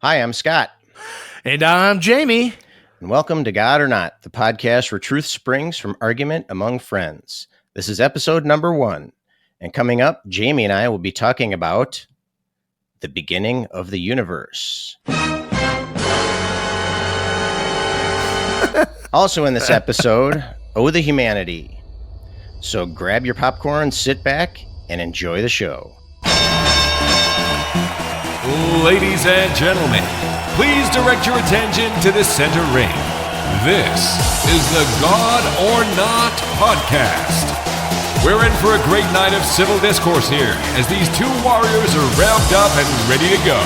Hi, I'm Scott. And I'm Jamie. And welcome to God or Not, the podcast where truth springs from argument among friends. This is episode number 1. And coming up, Jamie and I will be talking about the beginning of the universe. Also in this episode, Oh, the Humanity. So grab your popcorn, sit back, and enjoy the show. Ladies and gentlemen, please direct your attention to the center ring. This is the God or Not podcast. We're in for a great night of civil discourse here as these two warriors are revved up and ready to go.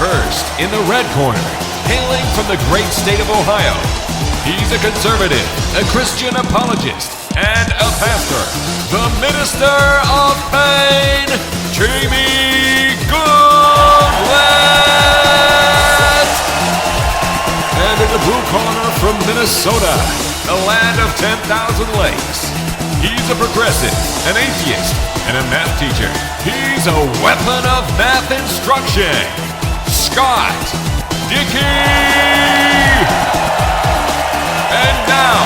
First, in the red corner, hailing from the great state of Ohio, he's a conservative, a Christian apologist, and a pastor, the minister of pain, Jamie Goodlett. And in the blue corner from Minnesota, the land of 10,000 lakes, he's a progressive, an atheist, and a math teacher. He's a weapon of math instruction, Scott Dickey. And now,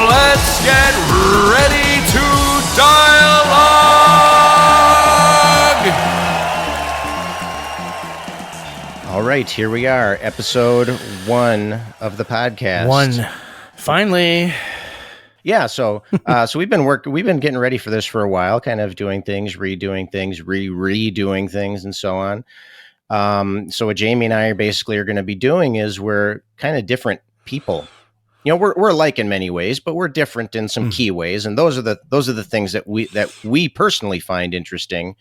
let's get ready to dialogue! All right, here we are, episode 1 of the podcast. 1. Finally. Yeah, so we've been getting ready for this for a while, kind of doing things, redoing things, redoing things, and so on. So what Jamie and I are going to be doing is we're kind of different people. You know, we're alike in many ways, but we're different in some key ways, and those are the things that we personally find interesting.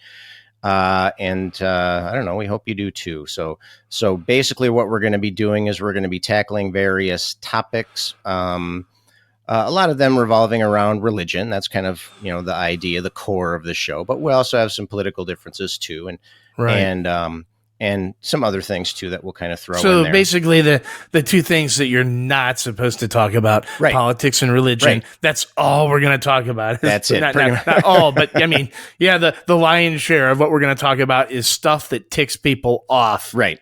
And I don't know, we hope you do too. So basically what we're going to be doing is we're going to be tackling various topics. A lot of them revolving around religion. That's kind of, the idea, the core of the show, but we also have some political differences too. And some other things too that we'll kind of throw in there. So basically the two things that you're not supposed to talk about, right. Politics and religion, right. That's all we're going to talk about. That's it. Not all, but I mean, yeah, the lion's share of what we're going to talk about is stuff that ticks people off. Right.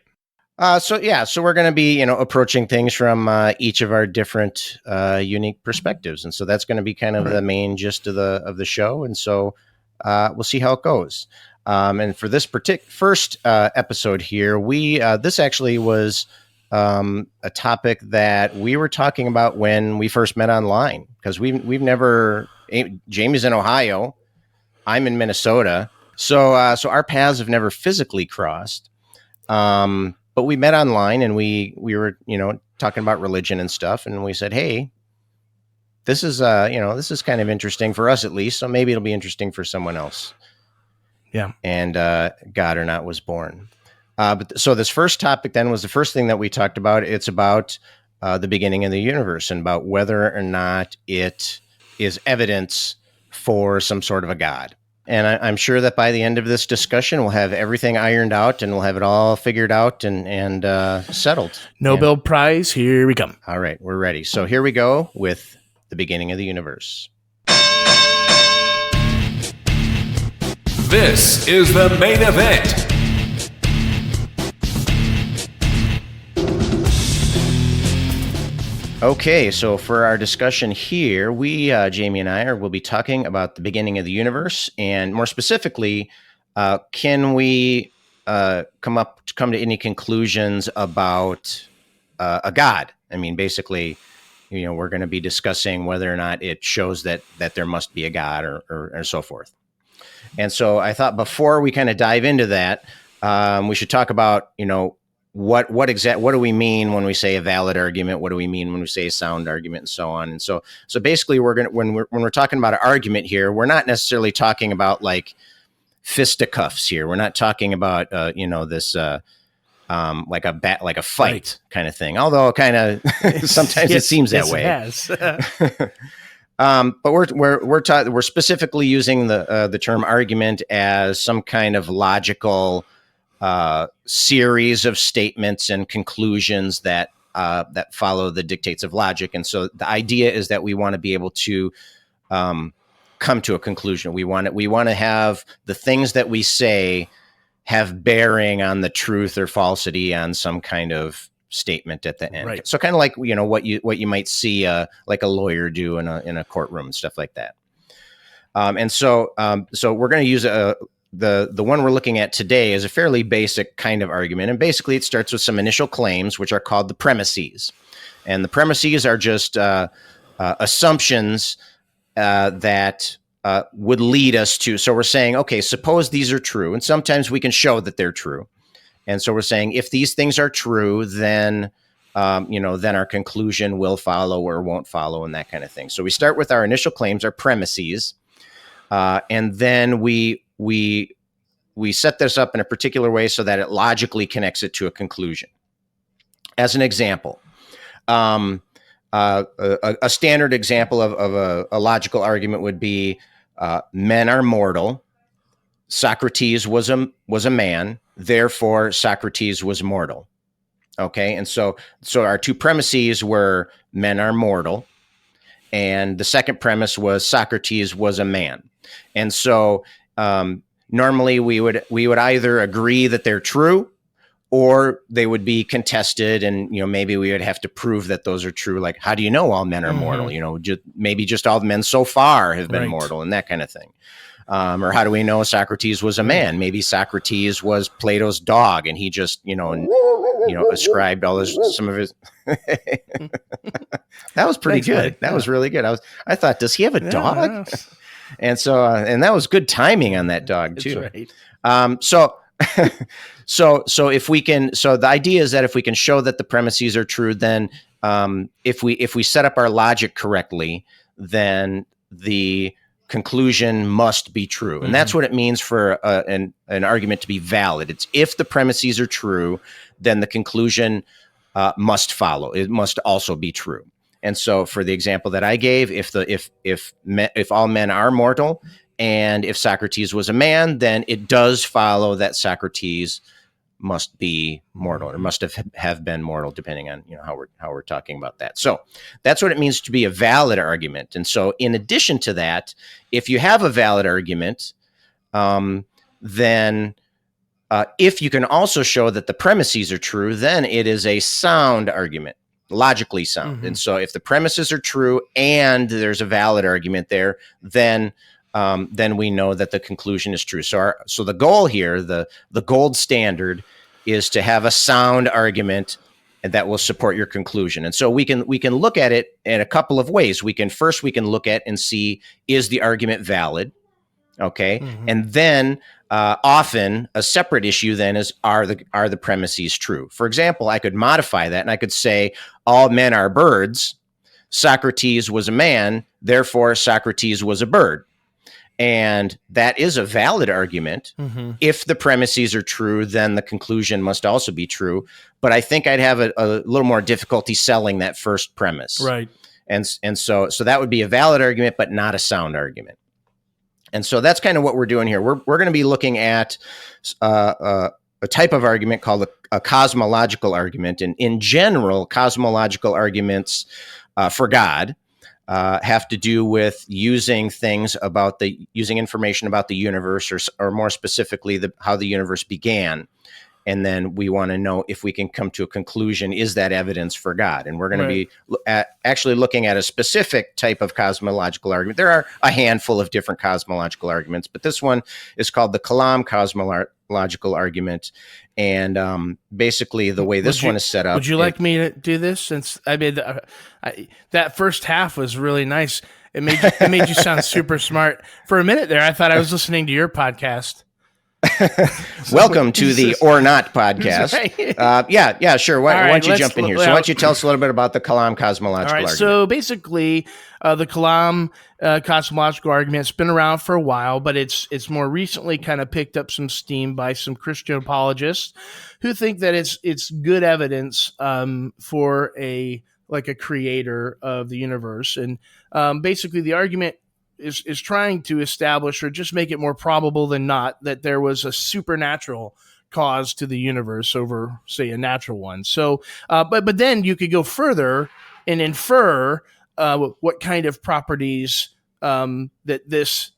So we're going to be, approaching things from each of our different unique perspectives. And so that's going to be kind of the main gist of the show. And so we'll see how it goes. And for this first episode here, this actually was a topic that we were talking about when we first met online, because we've never. Jamie's in Ohio, I'm in Minnesota, so our paths have never physically crossed, but we met online and we were talking about religion and stuff, and we said, hey, this is kind of interesting for us at least, so maybe it'll be interesting for someone else. Yeah. And God or Not was born. So this first topic then was the first thing that we talked about. It's about the beginning of the universe and about whether or not it is evidence for some sort of a God. And I'm sure that by the end of this discussion, we'll have everything ironed out and we'll have it all figured out and settled. Nobel Prize, here we come. All right, we're ready. So here we go with the beginning of the universe. This is the main event. Okay, so for our discussion here, Jamie and I will be talking about the beginning of the universe, and more specifically, can we come to any conclusions about a God? I mean, basically, we're going to be discussing whether or not it shows that there must be a God or so forth. And so I thought before we kind of dive into that, we should talk about, what do we mean when we say a valid argument? What do we mean when we say a sound argument, and so on? And so basically, when we're talking about an argument here, we're not necessarily talking about like fisticuffs here. We're not talking about this like a fight kind of thing. Although kind of sometimes it seems that way. Yes. But we're specifically using the term argument as some kind of logical series of statements and conclusions that follow the dictates of logic. And so the idea is that we want to be able to come to a conclusion. We want to have the things that we say have bearing on the truth or falsity on some kind of statement at the end. Right. So kind of like, what you might see like a lawyer do in a courtroom and stuff like that. So we're going to use the one we're looking at today is a fairly basic kind of argument. And basically it starts with some initial claims, which are called the premises. And the premises are just assumptions that would lead us to. So we're saying, okay, suppose these are true. And sometimes we can show that they're true. And so we're saying if these things are true, then, then our conclusion will follow or won't follow and that kind of thing. So we start with our initial claims, our premises. And then we set this up in a particular way so that it logically connects it to a conclusion. As an example, a standard example of a logical argument would be men are mortal. Socrates was a man. Therefore, Socrates was mortal. Okay, and so our two premises were men are mortal, and the second premise was Socrates was a man. And so normally we would either agree that they're true, or they would be contested, and maybe we would have to prove that those are true. Like, how do you know all men are mortal? Maybe just all the men so far have been mortal, and that kind of thing. Or how do we know Socrates was a man? Maybe Socrates was Plato's dog, and he just ascribed all some of his. That was pretty good. That was really good. I thought, does he have a dog? And so, and that was good timing on that dog too. That's right. So if we can, so the idea is that if we can show that the premises are true, then if we set up our logic correctly, then the conclusion must be true. And that's what it means for an argument to be valid. It's if the premises are true, then the conclusion must follow. It must also be true. And so for the example that I gave, if all men are mortal, and if Socrates was a man, then it does follow that Socrates must be mortal, or must have been mortal, depending on how we're talking about that. So that's what it means to be a valid argument. And so in addition to that, if you have a valid argument, then if you can also show that the premises are true, then it is a sound argument, logically sound. And so if the premises are true and there's a valid argument there, then we know that the conclusion is true. So the goal here, the gold standard, is to have a sound argument that will support your conclusion. And so we can look at it in a couple of ways. We can look at and see, is the argument valid? Okay, and then often a separate issue then is, are the premises true? For example, I could modify that and I could say all men are birds. Socrates was a man, therefore Socrates was a bird. And that is a valid argument. If the premises are true, then the conclusion must also be true. But I think I'd have a little more difficulty selling that first premise. Right. And so that would be a valid argument, but not a sound argument. And so that's kind of what we're doing here. We're going to be looking at a type of argument called a cosmological argument. And in general, cosmological arguments for God have to do with using information about the universe, or more specifically, how the universe began. And then we want to know if we can come to a conclusion, is that evidence for God? And we're going to be actually looking at a specific type of cosmological argument. There are a handful of different cosmological arguments, but this one is called the Kalam cosmological argument. And basically the way this one is set up. Would you like me to do this? Since that first half was really nice. It made you sound super smart. For a minute there, I thought I was listening to your podcast. Welcome to the Or Not podcast. Yeah, sure. Why don't you jump in here? So why don't you tell us a little bit about the Kalam cosmological argument? So basically, the Kalam cosmological argument's been around for a while, but it's more recently kind of picked up some steam by some Christian apologists who think that it's good evidence for a creator of the universe. And basically the argument is trying to establish, or just make it more probable than not, that there was a supernatural cause to the universe over, say, a natural one. So, but then you could go further and infer what kind of properties that this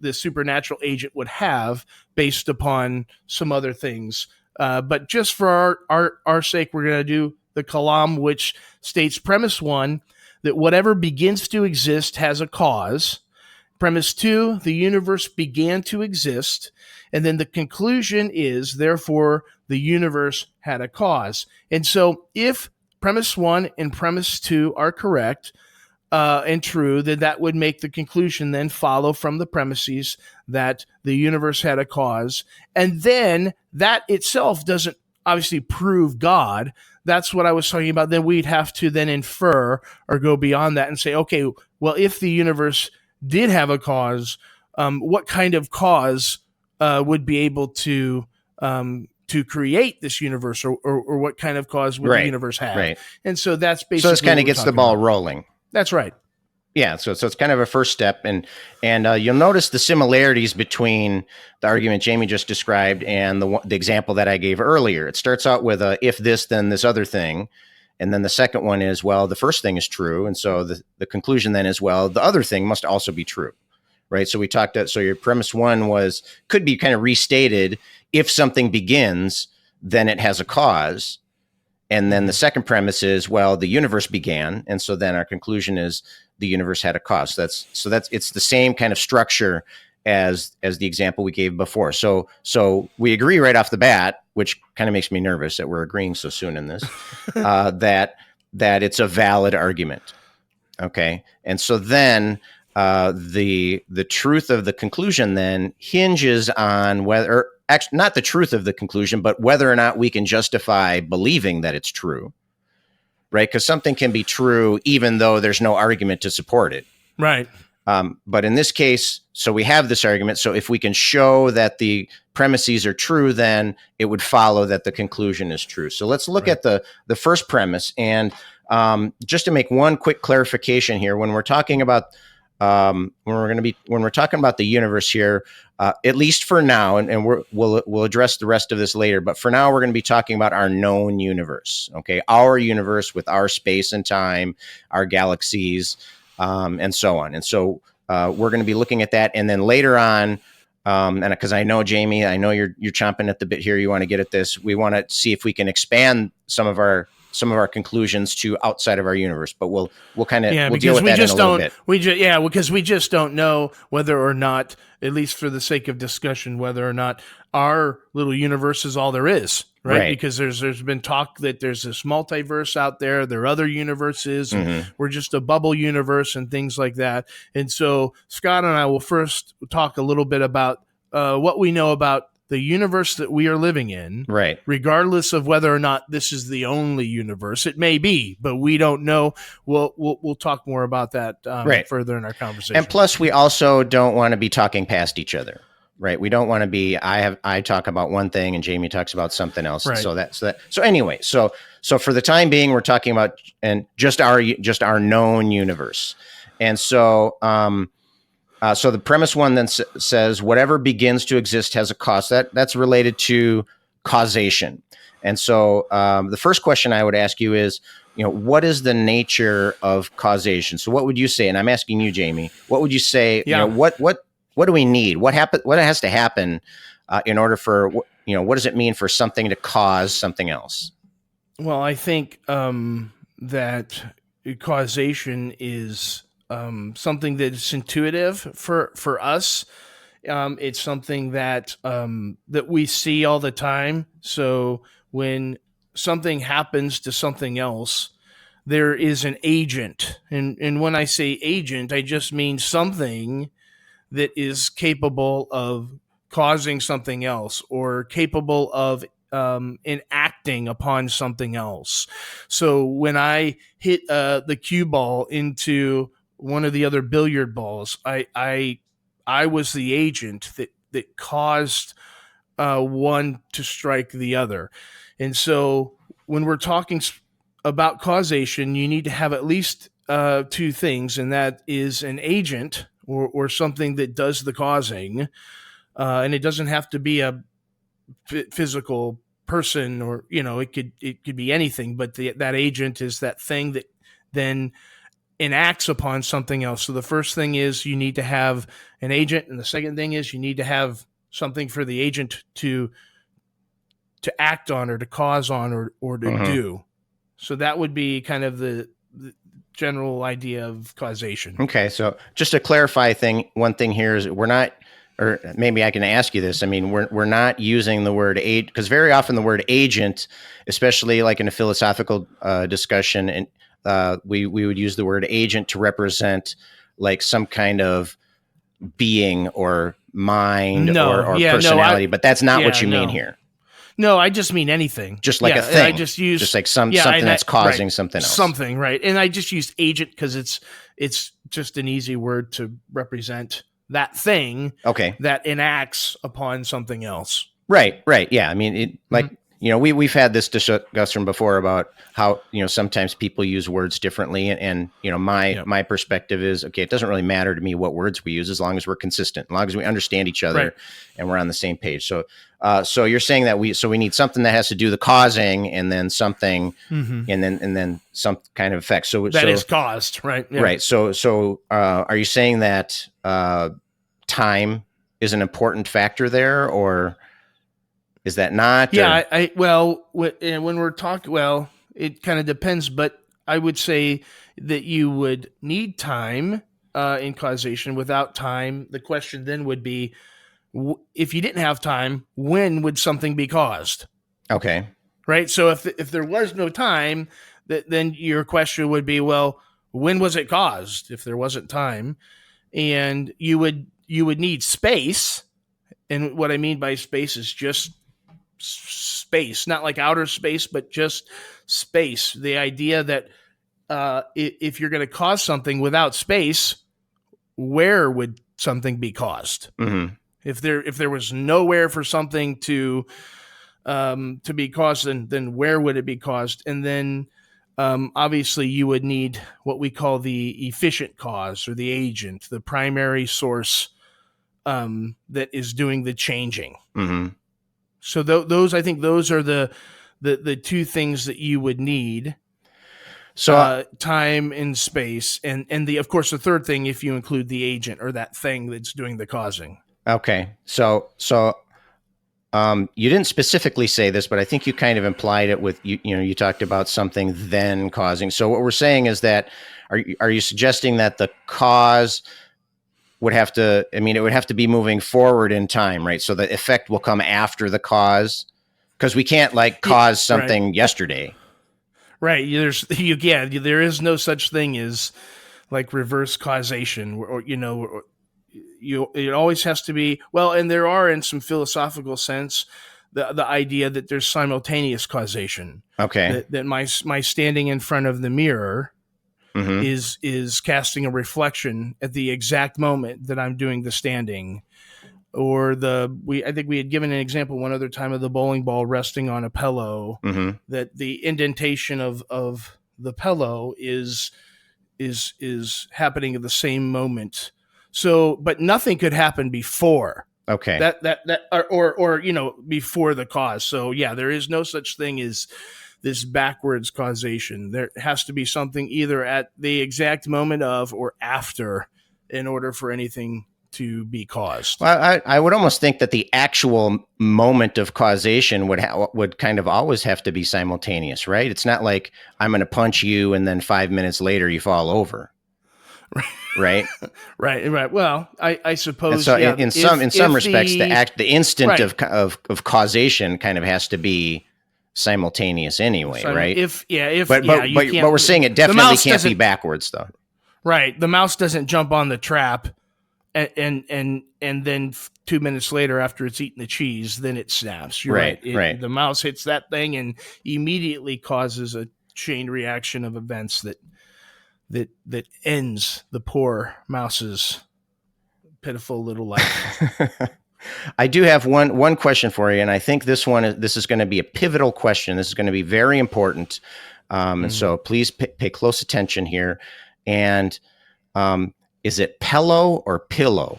the supernatural agent would have based upon some other things. But just for our sake, we're going to do the Kalam, which states premise 1, that whatever begins to exist has a cause. Premise 2, the universe began to exist. And then the conclusion is, therefore, the universe had a cause. And so if premise 1 and premise 2 are correct and true, then that would make the conclusion then follow from the premises that the universe had a cause. And then that itself doesn't obviously prove God. That's what I was talking about. Then we'd have to then infer or go beyond that and say, okay, well, if the universe did have a cause, what kind of cause would be able to create this universe, or what kind of cause would the universe have? Right. And so that's basically. So this kind of gets the ball rolling. That's right. Yeah, so it's kind of a first step, and you'll notice the similarities between the argument Jamie just described and the example that I gave earlier. It starts out with a if this, then this other thing, and then the second one is, well, the first thing is true, and so the conclusion then is, well, the other thing must also be true, right? So we talked so your premise 1 could be kind of restated: if something begins, then it has a cause. And then the second premise is, well, the universe began, and so then our conclusion is the universe had a cause. So that's it's the same kind of structure as the example we gave before. So we agree right off the bat, which kind of makes me nervous that we're agreeing so soon in this, that it's a valid argument. Okay, and so then the truth of the conclusion then hinges on whether. Actually, not the truth of the conclusion, but whether or not we can justify believing that it's true, right? Because something can be true even though there's no argument to support it. Right. But in this case, so we have this argument. So if we can show that the premises are true, then it would follow that the conclusion is true. So let's look at the first premise. And just to make one quick clarification here, when we're talking about when we're talking about the universe here, at least for now, and we'll address the rest of this later, but for now we're going to be talking about our known universe, okay? Our universe with our space and time, our galaxies, and so on. And so we're going to be looking at that, and then later on, and because I know, Jamie, I know you're chomping at the bit here. You want to get at this. We want to see if we can expand some of our conclusions to outside of our universe, but we'll kind of we'll deal with that in a little bit. Because we just don't know whether or not, at least for the sake of discussion, whether or not our little universe is all there is, right? Because there's been talk that there's this multiverse out there, there are other universes, and we're just a bubble universe and things like that. And so Scott and I will first talk a little bit about what we know about the universe that we are living in, right? Regardless of whether or not this is the only universe, it may be, but we don't know. We'll talk more about that further in our conversation. And plus, we also don't want to be talking past each other, right? We don't want to be. I talk about one thing and Jamie talks about something else. Right. So anyway, so for the time being, we're talking about just our known universe, and so. So the premise 1 then says whatever begins to exist has a cause. That's related to causation. And so the first question I would ask you is, what is the nature of causation? So what would you say? And I'm asking you, Jamie, what would you say? Yeah. What do we need? What has to happen in order for what does it mean for something to cause something else? Well, I think that causation is something that's intuitive for us. It's something that that we see all the time. So when something happens to something else, there is an agent. And when I say agent, I just mean something that is capable of causing something else or capable of enacting upon something else. So when I hit the cue ball into one of the other billiard balls, I was the agent that caused one to strike the other. And so when we're talking about causation, you need to have at least two things, and that is an agent or something that does the causing. And it doesn't have to be a physical person, or it could be anything, but that agent is that thing that then enacts upon something else. So the first thing is you need to have an agent, and the second thing is you need to have something for the agent to act on or to cause on or to do. So that would be kind of the general idea of causation. Okay, so just to clarify one thing here is we're not, or maybe I can ask you this. I mean, we're not using the word agent, because very often the word agent, especially like in a philosophical discussion, and we would use the word agent to represent like some kind of being or mind or personality, but that's not what you mean here. No, I just mean anything. Just like a thing. I just use just like something that's causing right, something else. Something, right. And I just used agent because it's just an easy word to represent that thing that enacts upon something else. Right. Yeah. I mean, we've had this discussion before about how, sometimes people use words differently. And my perspective is, okay, it doesn't really matter to me what words we use as long as we're consistent, as long as we understand each other and we're on the same page. So you're saying that we need something that has to do the causing and then something and then some kind of effect. So that is caused, right? Yeah. Right. So are you saying that time is an important factor there, or is that not? Yeah. When we're talking, it kind of depends, but I would say that you would need time in causation. Without time, the question then would be, if you didn't have time, when would something be caused? Okay. Right. So if there was no time, then your question would be, well, when was it caused? If there wasn't time, and you would need space. And what I mean by space is just space, not like outer space, but just space. The idea that if you're going to cause something without space, where would something be caused? Mm-hmm. If there was nowhere for something to be caused, then where would it be caused? And then obviously you would need what we call the efficient cause, or the agent, the primary source that is doing the changing. Mm-hmm. So those I think those are the two things that you would need. So time and space, and of course the third thing, if you include the agent or that thing that's doing the causing. Okay. So you didn't specifically say this, but I think you kind of implied it with, you talked about something then causing. So what we're saying is that, are you suggesting that the cause would have to, it would have to be moving forward in time, right? So the effect will come after the cause, because we can't cause something yesterday. Right. There is no such thing as like reverse causation, it always has to be, and there are, in some philosophical sense, the idea that there's simultaneous causation. Okay. That my standing in front of the mirror is casting a reflection at the exact moment that I'm doing the standing. Or I think we had given an example one other time of the bowling ball resting on a pillow, that the indentation of the pillow is happening at the same moment. So, but nothing could happen before. Okay. Or before the cause. So yeah, there is no such thing as this backwards causation. There has to be something either at the exact moment of or after in order for anything to be caused. Well, I would almost think that the actual moment of causation would kind of always have to be simultaneous, right? It's not like I'm going to punch you and then 5 minutes later you fall over. Right. Right. Well, I suppose. And so in some respects, the instant of causation kind of has to be simultaneous anyway, right? But we're saying it definitely can't be backwards, though. Right. The mouse doesn't jump on the trap, and then 2 minutes later, after it's eaten the cheese, then it snaps. You're right. The mouse hits that thing and immediately causes a chain reaction of events that ends the poor mouse's pitiful little life. I do have one question for you, and I think this is going to be a pivotal question. This is going to be very important, and so please pay close attention here. And is it pillow or pillow?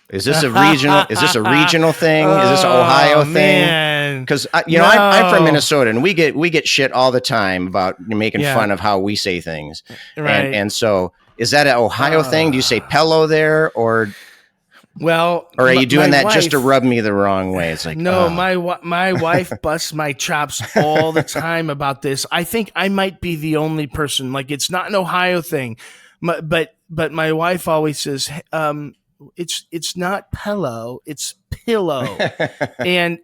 Is this a regional? Is this a regional thing? Is this an Ohio thing? Because I'm from Minnesota, and we get shit all the time about making fun of how we say things. Right. And so Is that an Ohio thing? Do you say Pello there, or are you doing that just to rub me the wrong way? It's like, no, my wife busts my chops all the time about this. I think I might be the only person. Like, it's not an Ohio thing, but my wife always says, it's not pillow, it's pillow. and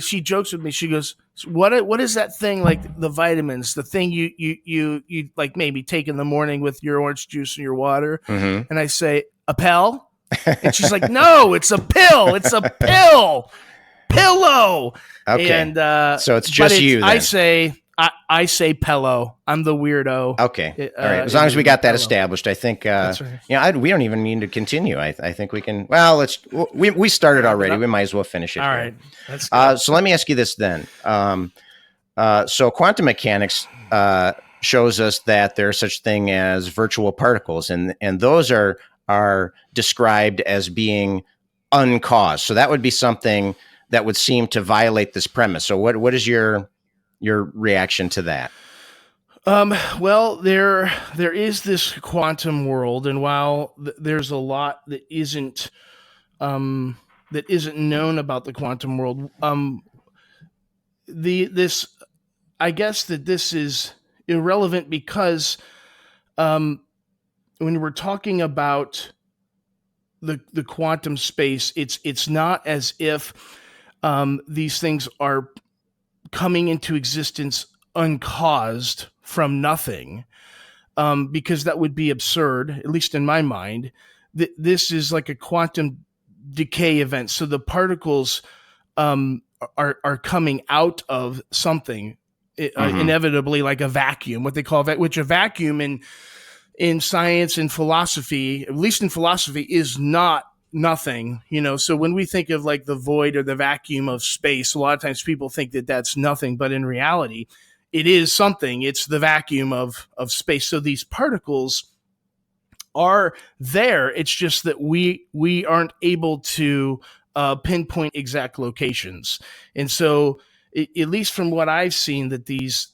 she jokes with me. She goes, what is that thing, like the vitamins, the thing you like maybe take in the morning with your orange juice and your water? Mm-hmm. And I say, a pill? And she's like, no, it's a pill. It's a pill. Pillow. Okay. And so it's just you then. I say pillow. I'm the weirdo. Okay. All right. As long as we got that established, I think That's right. we don't even need to continue. I think we can. Well, we started already. We might as well finish it. All here. right. So let me ask you this then. So quantum mechanics shows us that there's such thing as virtual particles, and those are described as being uncaused. So that would be something that would seem to violate this premise. So what is your reaction to that? Well, there is this quantum world, and while there's a lot that isn't known about the quantum world, I guess that this is irrelevant because when we're talking about the quantum space, it's not as if these things are coming into existence uncaused from nothing, because that would be absurd, at least in my mind. This is like a quantum decay event. So the particles are coming out of something, inevitably, like a vacuum, what they call which a vacuum in science and philosophy, at least in philosophy, is not nothing, So when we think of like the void or the vacuum of space, a lot of times people think that that's nothing, but in reality, it is something. It's the vacuum of space. So these particles are there. It's just that we aren't able to pinpoint exact locations. And so, at least from what I've seen, that these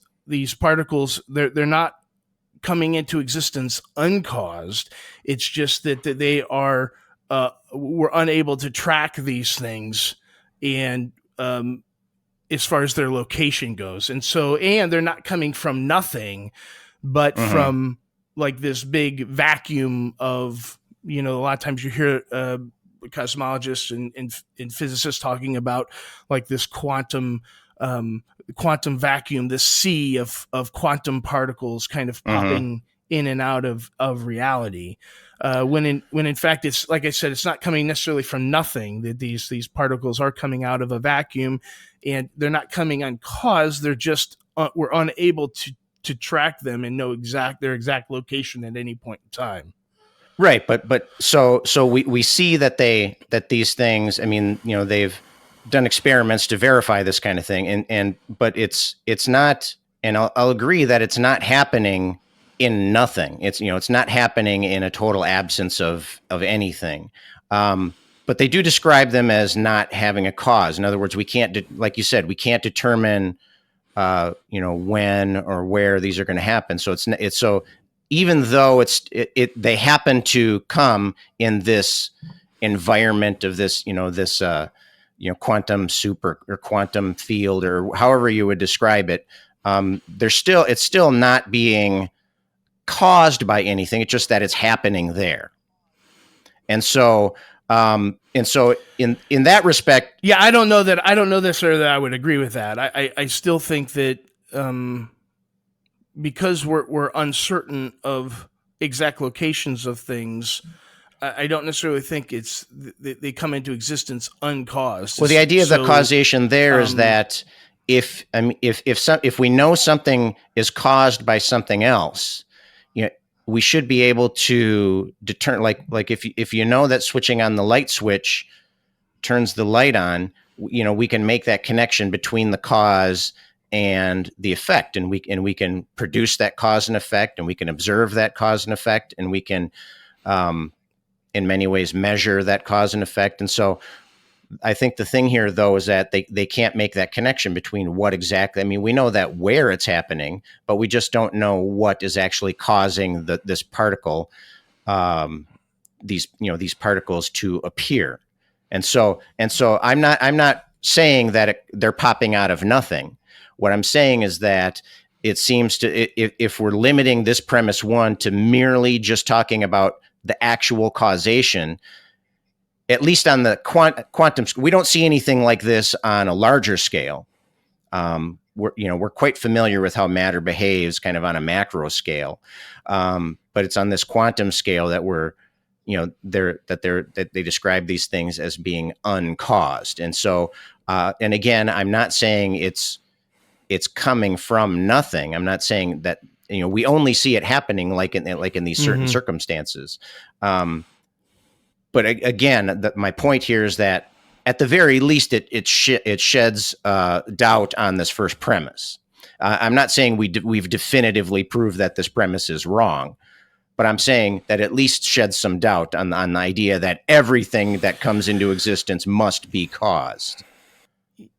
particles, they're not coming into existence uncaused. It's just that they are we're unable to track these things, and as far as their location goes, and they're not coming from nothing, but from like this big vacuum of, a lot of times you hear cosmologists and physicists talking about like this quantum vacuum, this sea of quantum particles kind of popping in and out of reality. When in fact, it's like I said, it's not coming necessarily from nothing. That these particles are coming out of a vacuum, and they're not coming uncaused. They're just we're unable to track them and know their exact location at any point in time. Right, but so we see that these things. I mean, they've done experiments to verify this kind of thing, but it's not. And I'll agree that it's not happening in nothing. It's not happening in a total absence of anything. But they do describe them as not having a cause. In other words, we can't, like you said, we can't determine, when or where these are going to happen. So it's so even though they happen to come in this environment of this, quantum super or quantum field or however you would describe it, it's still not being caused by anything. It's just that it's happening there. And so in that respect, I don't know necessarily that I would agree with that. I still think that because we're uncertain of exact locations of things, I don't necessarily think they come into existence uncaused. Well, the idea of the causation there is that if we know something is caused by something else, we should be able to determine, like if you know that switching on the light switch turns the light on, we can make that connection between the cause and the effect, and we can produce that cause and effect, and we can observe that cause and effect, and we can, in many ways, measure that cause and effect. And so I think the thing here, though, is that they can't make that connection between what exactly. I mean, we know that where it's happening, but we just don't know what is actually causing this particle, these particles to appear. And so I'm not saying that they're popping out of nothing. What I'm saying is that it seems to, if we're limiting this premise one to merely just talking about the actual causation, at least on the quantum, we don't see anything like this on a larger scale. We're quite familiar with how matter behaves kind of on a macro scale. But it's on this quantum scale that they describe these things as being uncaused. And so, and again, I'm not saying it's coming from nothing. I'm not saying that, we only see it happening like in these certain circumstances. But again, my point here is that at the very least, it sheds doubt on this first premise. I'm not saying we've definitively proved that this premise is wrong, but I'm saying that at least sheds some doubt on the idea that everything that comes into existence must be caused.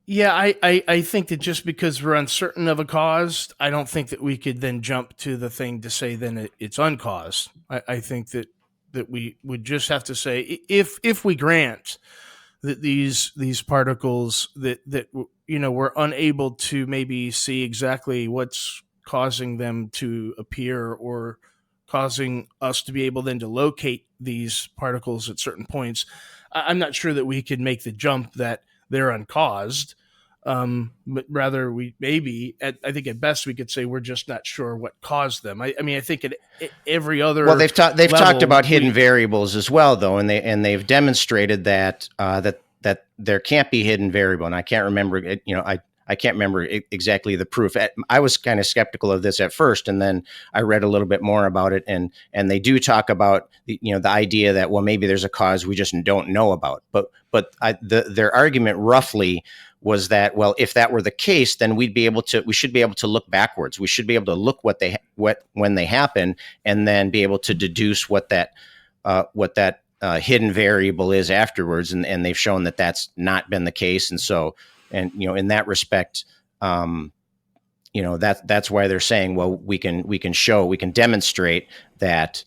Yeah, I think that just because we're uncertain of a cause, I don't think that we could then jump to the thing to say then it's uncaused. I think that we would just have to say, if we grant that these particles that we're unable to maybe see exactly what's causing them to appear or causing us to be able then to locate these particles at certain points, I'm not sure that we could make the jump that they're uncaused. But rather I think at best we could say we're just not sure what caused them. I mean, I think at every other they've talked about hidden we, variables as well, though, and they've demonstrated that that there can't be hidden variable. And I can't remember it. I can't remember exactly the proof. I was kind of skeptical of this at first, and then I read a little bit more about it, and they do talk about the idea that, well, maybe there's a cause we just don't know about. But their argument roughly was that, well, if that were the case, then we should be able to look backwards. We should be able to look when they happen, and then be able to deduce what that hidden variable is afterwards. And they've shown that that's not been the case. And so, in that respect, that's why they're saying, well, we can demonstrate that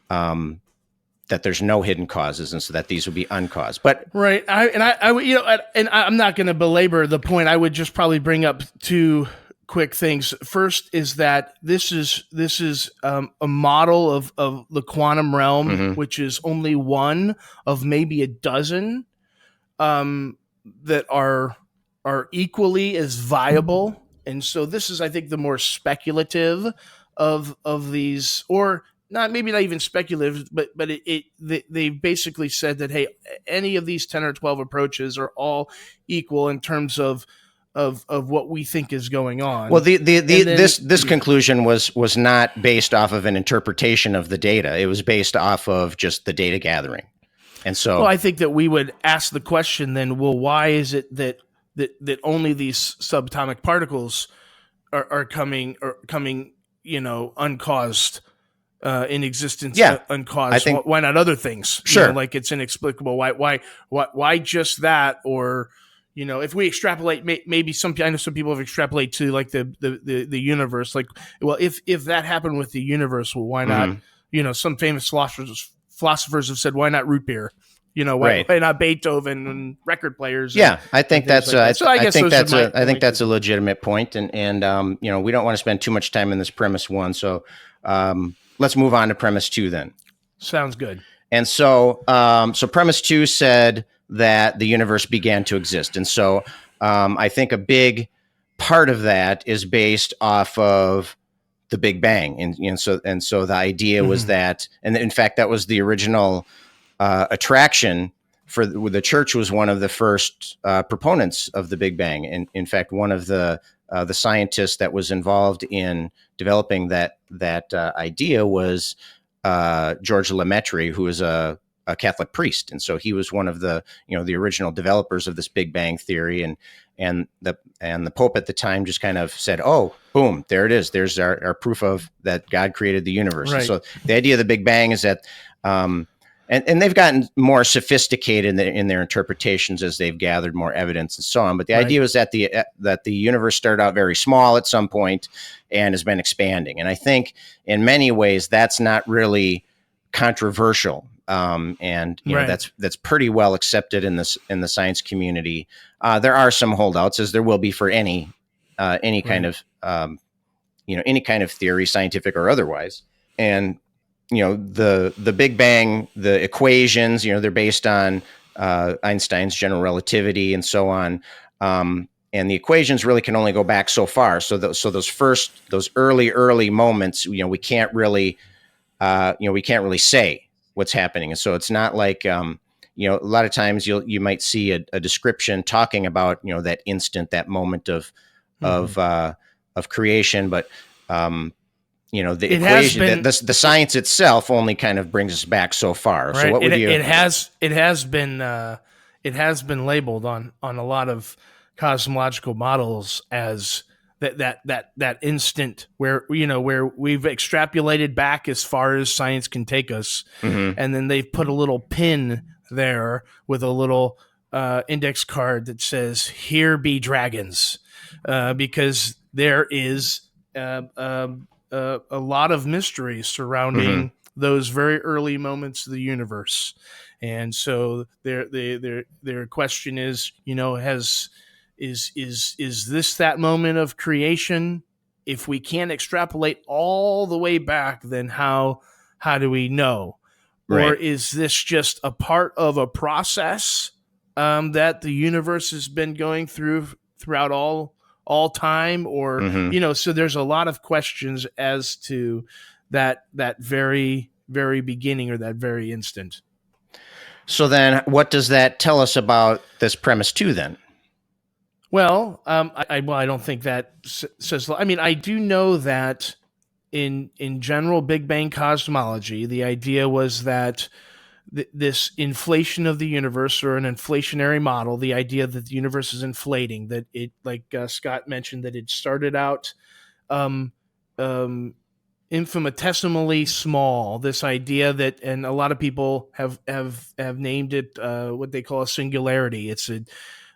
that there's no hidden causes, and so that these would be uncaused. But right, I'm not going to belabor the point. I would just probably bring up two quick things. First is that this is a model of the quantum realm, which is only one of maybe a dozen that are equally as viable. And so this is, I think, the more speculative of these, or not even speculative, but they basically said that, hey, any of these 10 or 12 approaches are all equal in terms of what we think is going on. Well, this conclusion was not based off of an interpretation of the data. It was based off of just the data gathering. And so, well, I think that we would ask the question then, well, why is it that only these subatomic particles are coming uncaused in existence? Yeah, uncaused. I think, why not other things? Sure, like it's inexplicable. Why just that? Or if we extrapolate, maybe I know some people have extrapolated to like the universe. Like, well, if that happened with the universe, well, why not? Some famous philosophers have said, why not root beer? Why not Beethoven and record players? Yeah, I think that's I think that's a legitimate point, and we don't want to spend too much time in this premise one. So let's move on to premise two then. Sounds good. And so premise two said that the universe began to exist, and so I think a big part of that is based off of the Big Bang, and so the idea was that, and in fact, that was the original attraction for the church. Was one of the first proponents of the Big Bang, and in fact, one of the scientists that was involved in developing that idea was George Lemaitre, who is a Catholic priest, and so he was one of the the original developers of this Big Bang theory, and the Pope at the time just kind of said, "Oh, boom, there it is. There's our proof of that God created the universe." Right. And so the idea of the Big Bang is that and they've gotten more sophisticated in their interpretations as they've gathered more evidence and so on. But the idea was that the universe started out very small at some point and has been expanding. And I think in many ways that's not really controversial. And you know, that's pretty well accepted in the science community. There are some holdouts, as there will be for any kind of any kind of theory, scientific or otherwise. And the Big Bang, the equations, they're based on Einstein's general relativity and so on. And the equations really can only go back so far. So those early moments, we can't really say what's happening. And so it's not like, a lot of times you might see a description talking about, that instant, that moment of creation, but the equation, the science itself only kind of brings us back so far. Right. So what would you? It has been labeled on a lot of cosmological models as that instant where we've extrapolated back as far as science can take us, and then they've put a little pin there with a little index card that says "Here be dragons," because there is a lot of mystery surrounding those very early moments of the universe, and so their question is, is this that moment of creation? If we can't extrapolate all the way back, then how do we know? Right. Or is this just a part of a process that the universe has been going throughout all time? Or so there's a lot of questions as to that very, very beginning, or that very instant. So then what does that tell us about this premise too then? Well, I don't think that says. I mean, I do know that in general Big Bang cosmology, the idea was that this inflation of the universe, or an inflationary model, the idea that the universe is inflating, that it, like Scott mentioned, that it started out infinitesimally small. This idea that, and a lot of people have named it what they call a singularity. It's a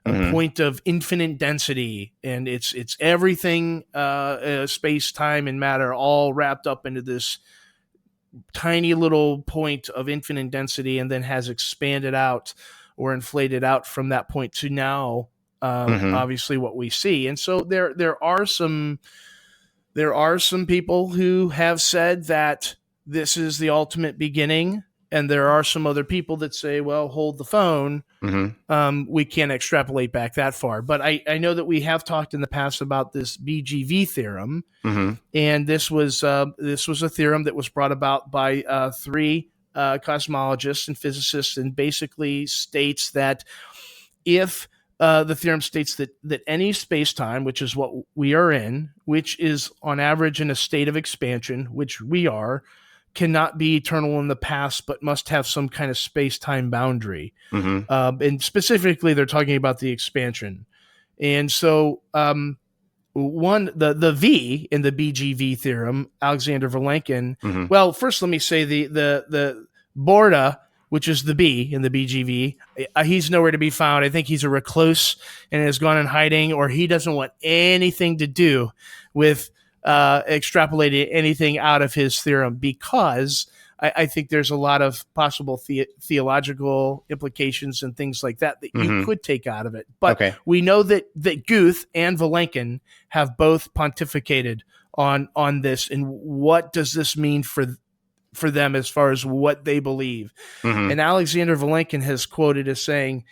point of infinite density, and it's everything, space, time, and matter all wrapped up into this tiny little point of infinite density, and then has expanded out or inflated out from that point to now, obviously what we see. And so there are some people who have said that this is the ultimate beginning. And there are some other people that say, well, hold the phone. We can't extrapolate back that far. But I know that we have talked in the past about this BGV theorem. And this was a theorem that was brought about by three cosmologists and physicists, and basically states that if the theorem states that any space-time, which is what we are in, which is on average in a state of expansion, which we are, cannot be eternal in the past, but must have some kind of space-time boundary. And specifically, they're talking about the expansion. And so the V in the BGV theorem, Alexander Vilenkin, well, first let me say the Borda, which is the B in the BGV, he's nowhere to be found. I think he's a recluse and has gone in hiding, or he doesn't want anything to do with extrapolating anything out of his theorem, because I think there's a lot of possible theological implications and things like that you could take out of it. But we know that Guth and Vilenkin have both pontificated on this, and what does this mean for them as far as what they believe. And Alexander Vilenkin has quoted as saying,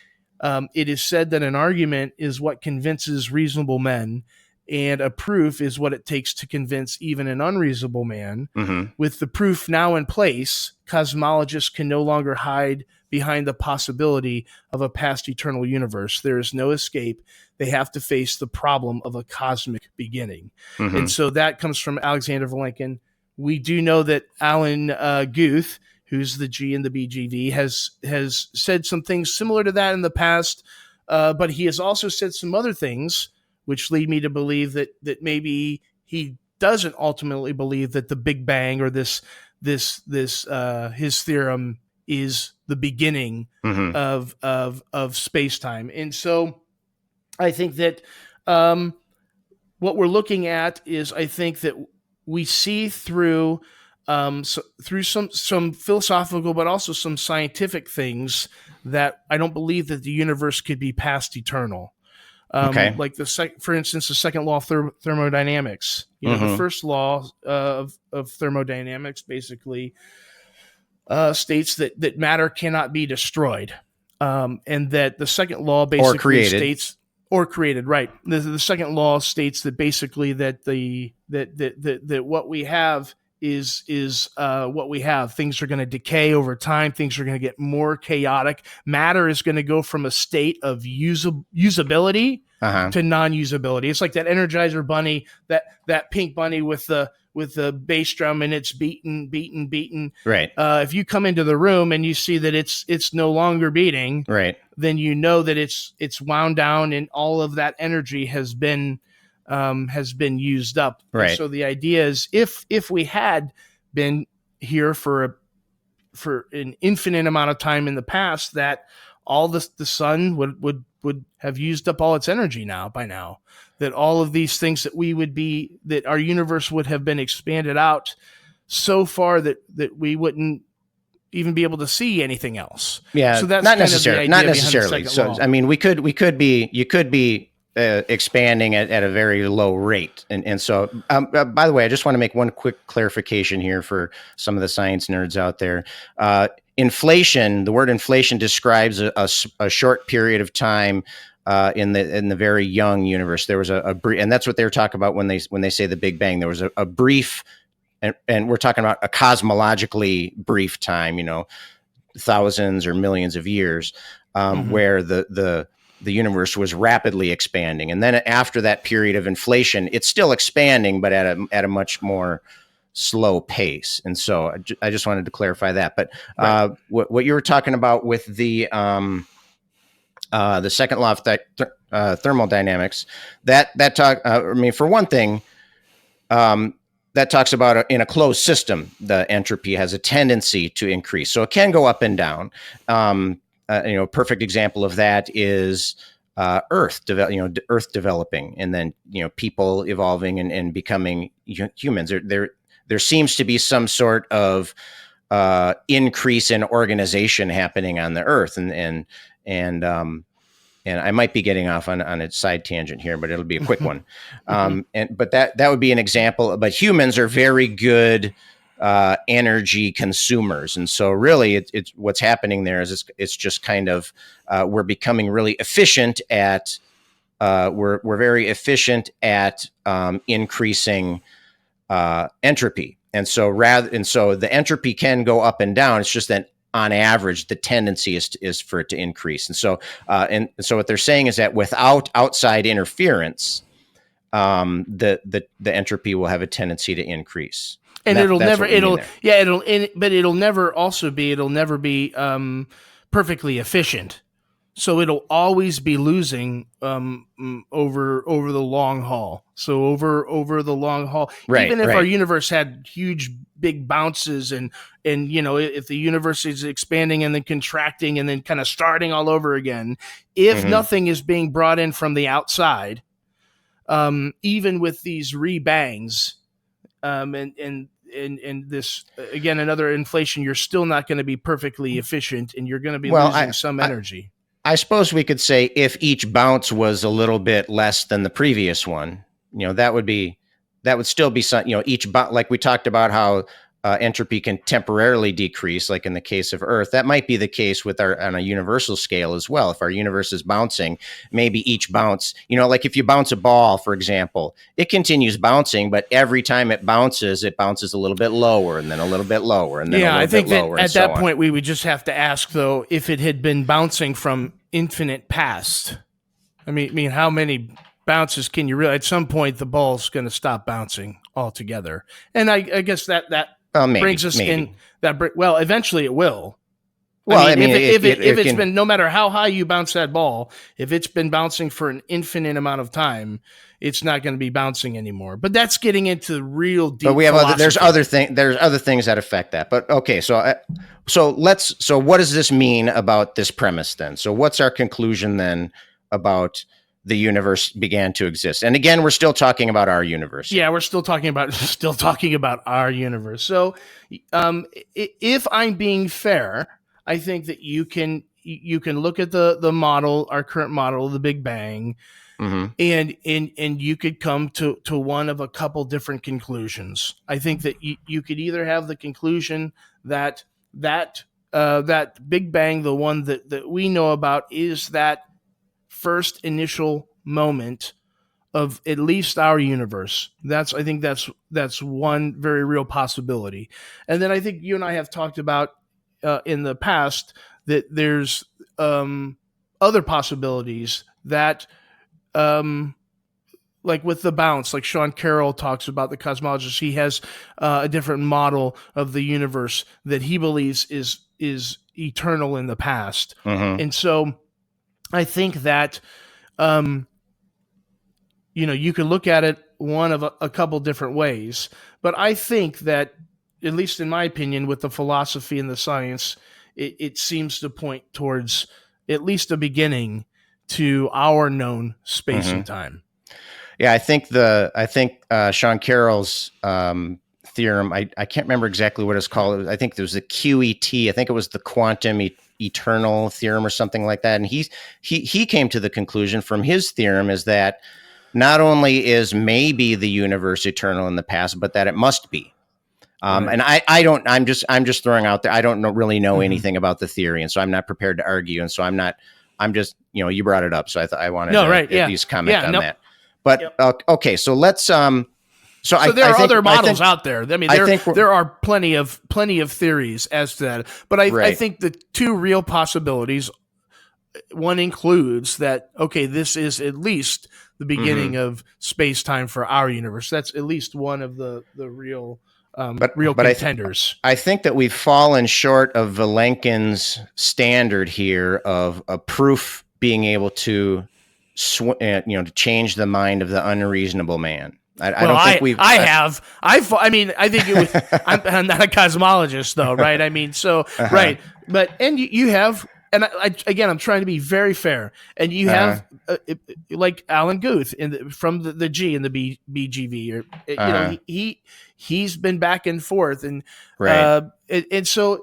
it is said that an argument is what convinces reasonable men, and a proof is what it takes to convince even an unreasonable man. With the proof now in place, cosmologists can no longer hide behind the possibility of a past eternal universe. There is no escape. They have to face the problem of a cosmic beginning. And so that comes from Alexander Vilenkin. We do know that Alan Guth, who's the G in the BGV, has said some things similar to that in the past, but he has also said some other things which lead me to believe that maybe he doesn't ultimately believe that the Big Bang, or this his theorem, is the beginning of space-time. And so I think that what we're looking at is, I think that we see through some philosophical, but also some scientific things, that I don't believe that the universe could be past eternal. Like for instance, the second law of thermodynamics. The first law of thermodynamics basically states that matter cannot be destroyed, and that the second law basically states or created. Right. The second law states that basically that that what we have is what we have. Things are going to decay over time. Things are going to get more chaotic. Matter is going to go from a state of usability to non-usability. It's like that Energizer bunny, that pink bunny with the bass drum, and it's beating. Right. If you come into the room and you see that it's no longer beating, right, then you know that it's wound down and all of that energy has been used up. Right. And so the idea is, if we had been here for an infinite amount of time in the past, that all the sun would have used up all its energy by now, that all of these things that our universe would have been expanded out so far that we wouldn't even be able to see anything else. Yeah. So that's not kind necessarily. of the idea Not necessarily. behind the So second law. I mean, you could be expanding at a very low rate, and so by the way, I just want to make one quick clarification here for some of the science nerds out there. Inflation. The word inflation describes a short period of time in the very young universe. There was a brief, and that's what they were talking about when they say the Big Bang. There was a brief, and we're talking about a cosmologically brief time, thousands or millions of years, where the universe was rapidly expanding. And then after that period of inflation, it's still expanding, but at a much more slow pace. And so I just wanted to clarify that. But what you were talking about with the second law of thermodynamics, that talk. I mean, for one thing, that talks about in a closed system, the entropy has a tendency to increase, so it can go up and down. A perfect example of that is Earth developing, and then people evolving and becoming humans. There seems to be some sort of increase in organization happening on the Earth, and I might be getting off on a side tangent here, but it'll be a quick one. But that would be an example. But humans are very good energy consumers, and so really, it's what's happening there is it's just kind of we're becoming really efficient at we're very efficient at increasing entropy, and so the entropy can go up and down. It's just that on average, the tendency is for it to increase, and so what they're saying is that without outside interference, the entropy will have a tendency to increase. And it'll never be perfectly efficient. So it'll always be losing over the long haul. So over the long haul, even if our universe had huge big bounces and if the universe is expanding and then contracting and then kind of starting all over again, if nothing is being brought in from the outside, even with these rebangs, and this again, another inflation, you're still not going to be perfectly efficient, and you're going to be losing some energy. I suppose we could say if each bounce was a little bit less than the previous one, that would still be some, each bounce, like we talked about how entropy can temporarily decrease, like in the case of Earth. That might be the case on a universal scale as well. If our universe is bouncing, maybe each bounce, like if you bounce a ball, for example, it continues bouncing, but every time it bounces a little bit lower, and then a little bit lower, and then a little bit lower. That at that point, we would just have to ask, though, if it had been bouncing from infinite past. I mean, how many bounces can you really? At some point, the ball's going to stop bouncing altogether, and I guess that brings us in that. Well, eventually it will. Well, I mean, if it's can, been, no matter how high you bounce that ball, if it's been bouncing for an infinite amount of time, it's not going to be bouncing anymore. But that's getting into real deep. But we have philosophy. there's other things that affect that. But okay, so what does this mean about this premise then? So what's our conclusion then about the universe began to exist? And again, we're still talking about our universe. Yeah, we're still talking about our universe. So, if I'm being fair, I think that you can look at the model, our current model, the Big Bang, and you could come to one of a couple different conclusions. I think that you could either have the conclusion that Big Bang, the one that we know about, is that first initial moment of at least our universe. I think that's one very real possibility. And then I think you and I have talked about in the past that there's other possibilities that, like with the bounce, like Sean Carroll talks about, the cosmologist, he has a different model of the universe that he believes is eternal in the past. And so I think that, you can look at it one of a couple different ways, but I think that, at least in my opinion, with the philosophy and the science, it seems to point towards at least a beginning to our known space and time. Yeah, I think Sean Carroll's theorem, I can't remember exactly what it's called. I think there was the QET. I think it was the quantum eternal theorem or something like that. And he came to the conclusion from his theorem is that not only is maybe the universe eternal in the past, but that it must be. And I'm just throwing out there, I don't really know anything about the theory. And so I'm not prepared to argue. And so I'm just, you brought it up. So I wanted to at least comment on that. But okay, so let's, So there are other models out there. I mean, there are plenty of theories as to that. But I think the two real possibilities, one includes that, okay, this is at least the beginning of space-time for our universe. That's at least one of the real contenders. I think that we've fallen short of Vilenkin's standard here of a proof being able to to change the mind of the unreasonable man. I think it was, I'm not a cosmologist though, right? I mean, so, right. But, and you have, and I'm trying to be very fair, and you have like Alan Guth from the G in the BGV, or, he's been back and forth, and, and so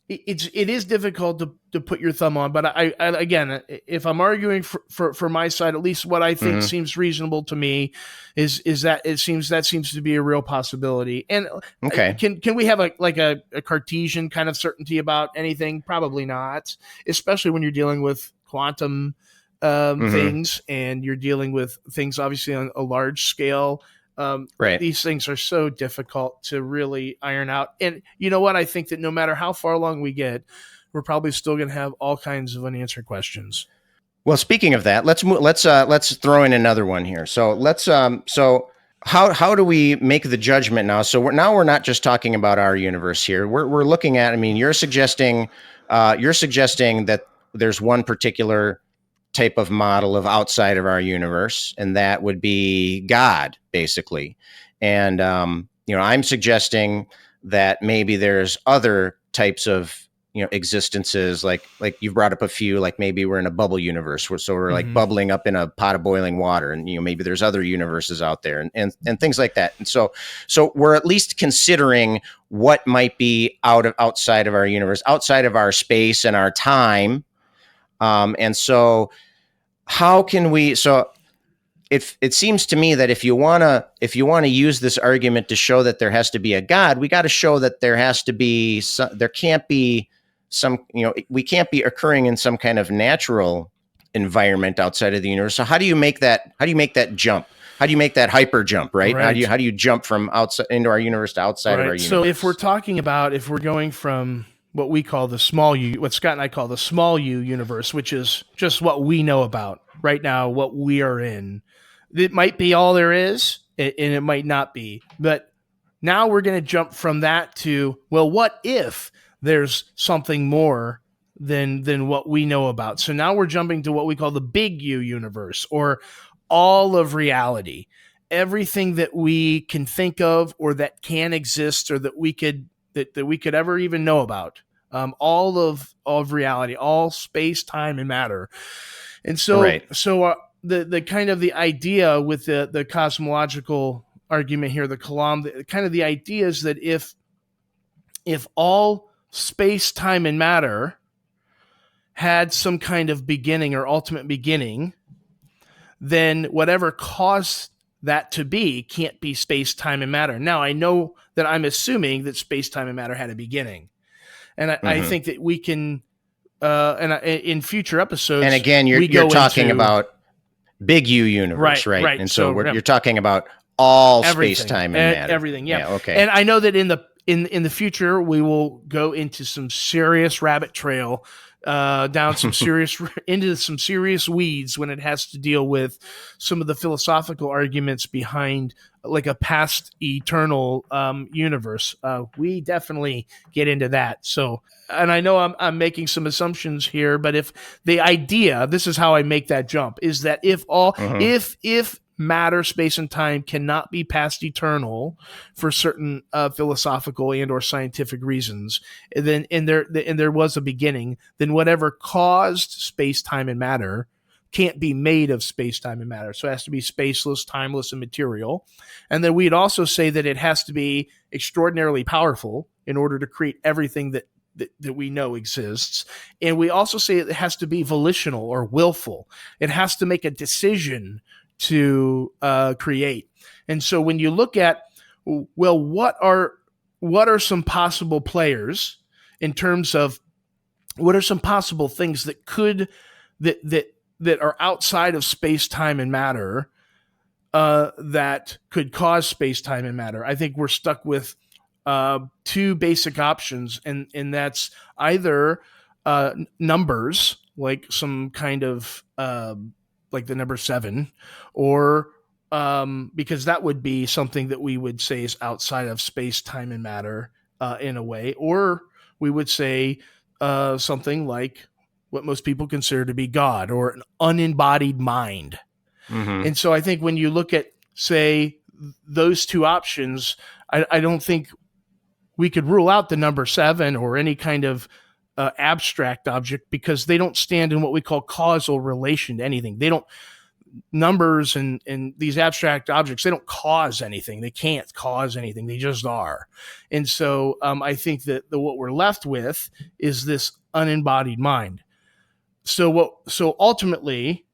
it is difficult to put your thumb on, but I again, if I'm arguing for my side, at least what I think seems reasonable to me is that seems to be a real possibility. And can we have a Cartesian kind of certainty about anything? Probably not, especially when you're dealing with quantum things, and you're dealing with things obviously on a large scale. These things are so difficult to really iron out. And you know what? I think that no matter how far along we get, we're probably still going to have all kinds of unanswered questions. Well, speaking of that, let's throw in another one here. So how do we make the judgment now? So we're not just talking about our universe here. We're looking at, I mean, you're suggesting that there's one particular type of model of outside of our universe, and that would be God, basically. And I'm suggesting that maybe there's other types of existences, like you've brought up a few, like maybe we're in a bubble universe, so we're like bubbling up in a pot of boiling water, and maybe there's other universes out there, and things like that. And so we're at least considering what might be outside of our universe, outside of our space and our time. And so how can we, so it seems to me that if you want to use this argument to show that there has to be a God, we got to show that there has to be there can't be some, we can't be occurring in some kind of natural environment outside of the universe. So how do you make that jump? How do you make that hyper jump, right? How do you jump from outside into our universe to outside of our universe? So if we're going from what we call the small U, what Scott and I call the small U universe, which is just what we know about right now, what we are in. It might be all there is, and it might not be. But now we're going to jump from that to, well, what if there's something more than what we know about. So now we're jumping to what we call the big U universe, or all of reality. Everything that we can think of, or that can exist, or that we could ever even know about. All of reality, all space, time, and matter. And so, the kind of the idea with the cosmological argument here, the Kalam, kind of the idea is that if all space, time, and matter had some kind of beginning or ultimate beginning, then whatever caused that to be can't be space, time, and matter. Now, I know that I'm assuming that space, time, and matter had a beginning. And I think that we can, in future episodes, and again, you're talking about big U universe, right? And so you're talking about all space, time, and matter. Everything, yeah. Okay. And I know that in the future, we will go into some serious rabbit trail, down some serious into some serious weeds when it has to deal with some of the philosophical arguments behind like a past eternal universe. We definitely get into that. So, and I know I'm making some assumptions here, but if the idea, this is how I make that jump, is that if matter, space, and time cannot be past eternal for certain philosophical and or scientific reasons, and there was a beginning, then whatever caused space, time, and matter can't be made of space, time, and matter. So it has to be spaceless, timeless, and material. And then we'd also say that it has to be extraordinarily powerful in order to create everything that we know exists. And we also say it has to be volitional or willful. It has to make a decision to create. And so when you look at, well, what are some possible players in terms of what are some possible things that could that are outside of space, time, and matter that could cause space, time, and matter? I think we're stuck with two basic options, and that's either numbers, like some kind of like the number 7, or because that would be something that we would say is outside of space, time, and matter in a way, or we would say something like what most people consider to be God, or an unembodied mind. Mm-hmm. And so I think when you look at, say, those two options, I don't think we could rule out the number 7 or any kind of abstract object, because they don't stand in what we call causal relation to anything. They don't, numbers and these abstract objects, they don't cause anything. They can't cause anything. They just are. And so I think that what we're left with is this unembodied mind. So ultimately,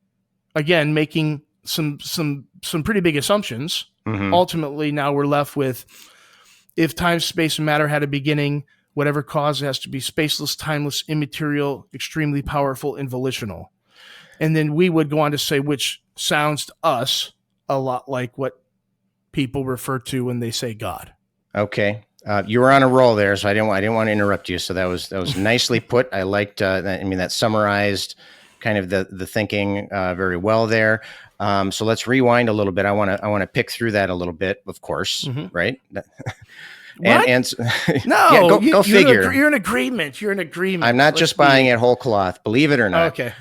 again, making some pretty big assumptions, ultimately now we're left with, if time, space, and matter had a beginning, whatever cause, it has to be spaceless, timeless, immaterial, extremely powerful, and volitional. And then we would go on to say, which sounds to us a lot like what people refer to when they say God. Okay. You were on a roll there, so I didn't want to interrupt you. So that was nicely put. I liked that. I mean, that summarized kind of the thinking very well there. So let's rewind a little bit. I want to pick through that a little bit, of course, right? What? And no, yeah, go figure. You're in agreement. You're in agreement. I'm not just buying it whole cloth, believe it or not. Okay.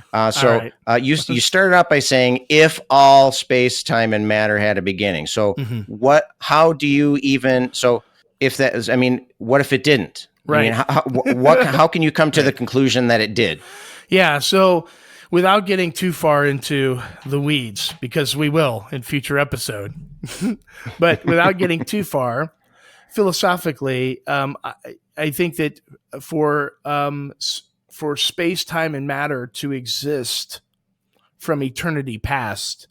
You started out by saying, if all space, time, and matter had a beginning. So how do you even, so if that is, I mean, what if it didn't? Right. I mean, how can you come to the conclusion that it did? Yeah. So without getting too far into the weeds, because we will in future episode, but without getting too far, philosophically, I think that for space, time, and matter to exist from eternity past,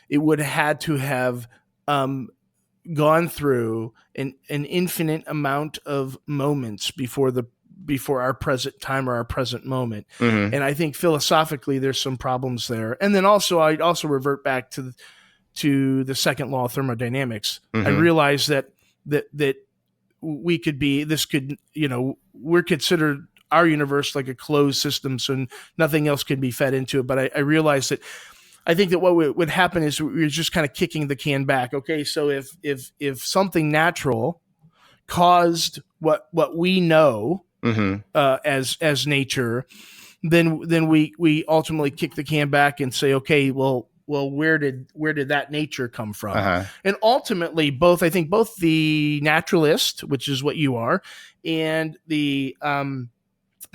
it would have had to have gone through an infinite amount of moments before our present time or our present moment. And I think philosophically there's some problems there. And then also I'd also revert back to the second law of thermodynamics. I realize that we could be, we're considered our universe like a closed system, so nothing else can be fed into it. But I realize that I think that what would happen is we're just kind of kicking the can back. Okay, so if something natural caused what we know as nature, then we ultimately kick the can back and say, okay, well, where did that nature come from? And ultimately, both the naturalist, which is what you are, and the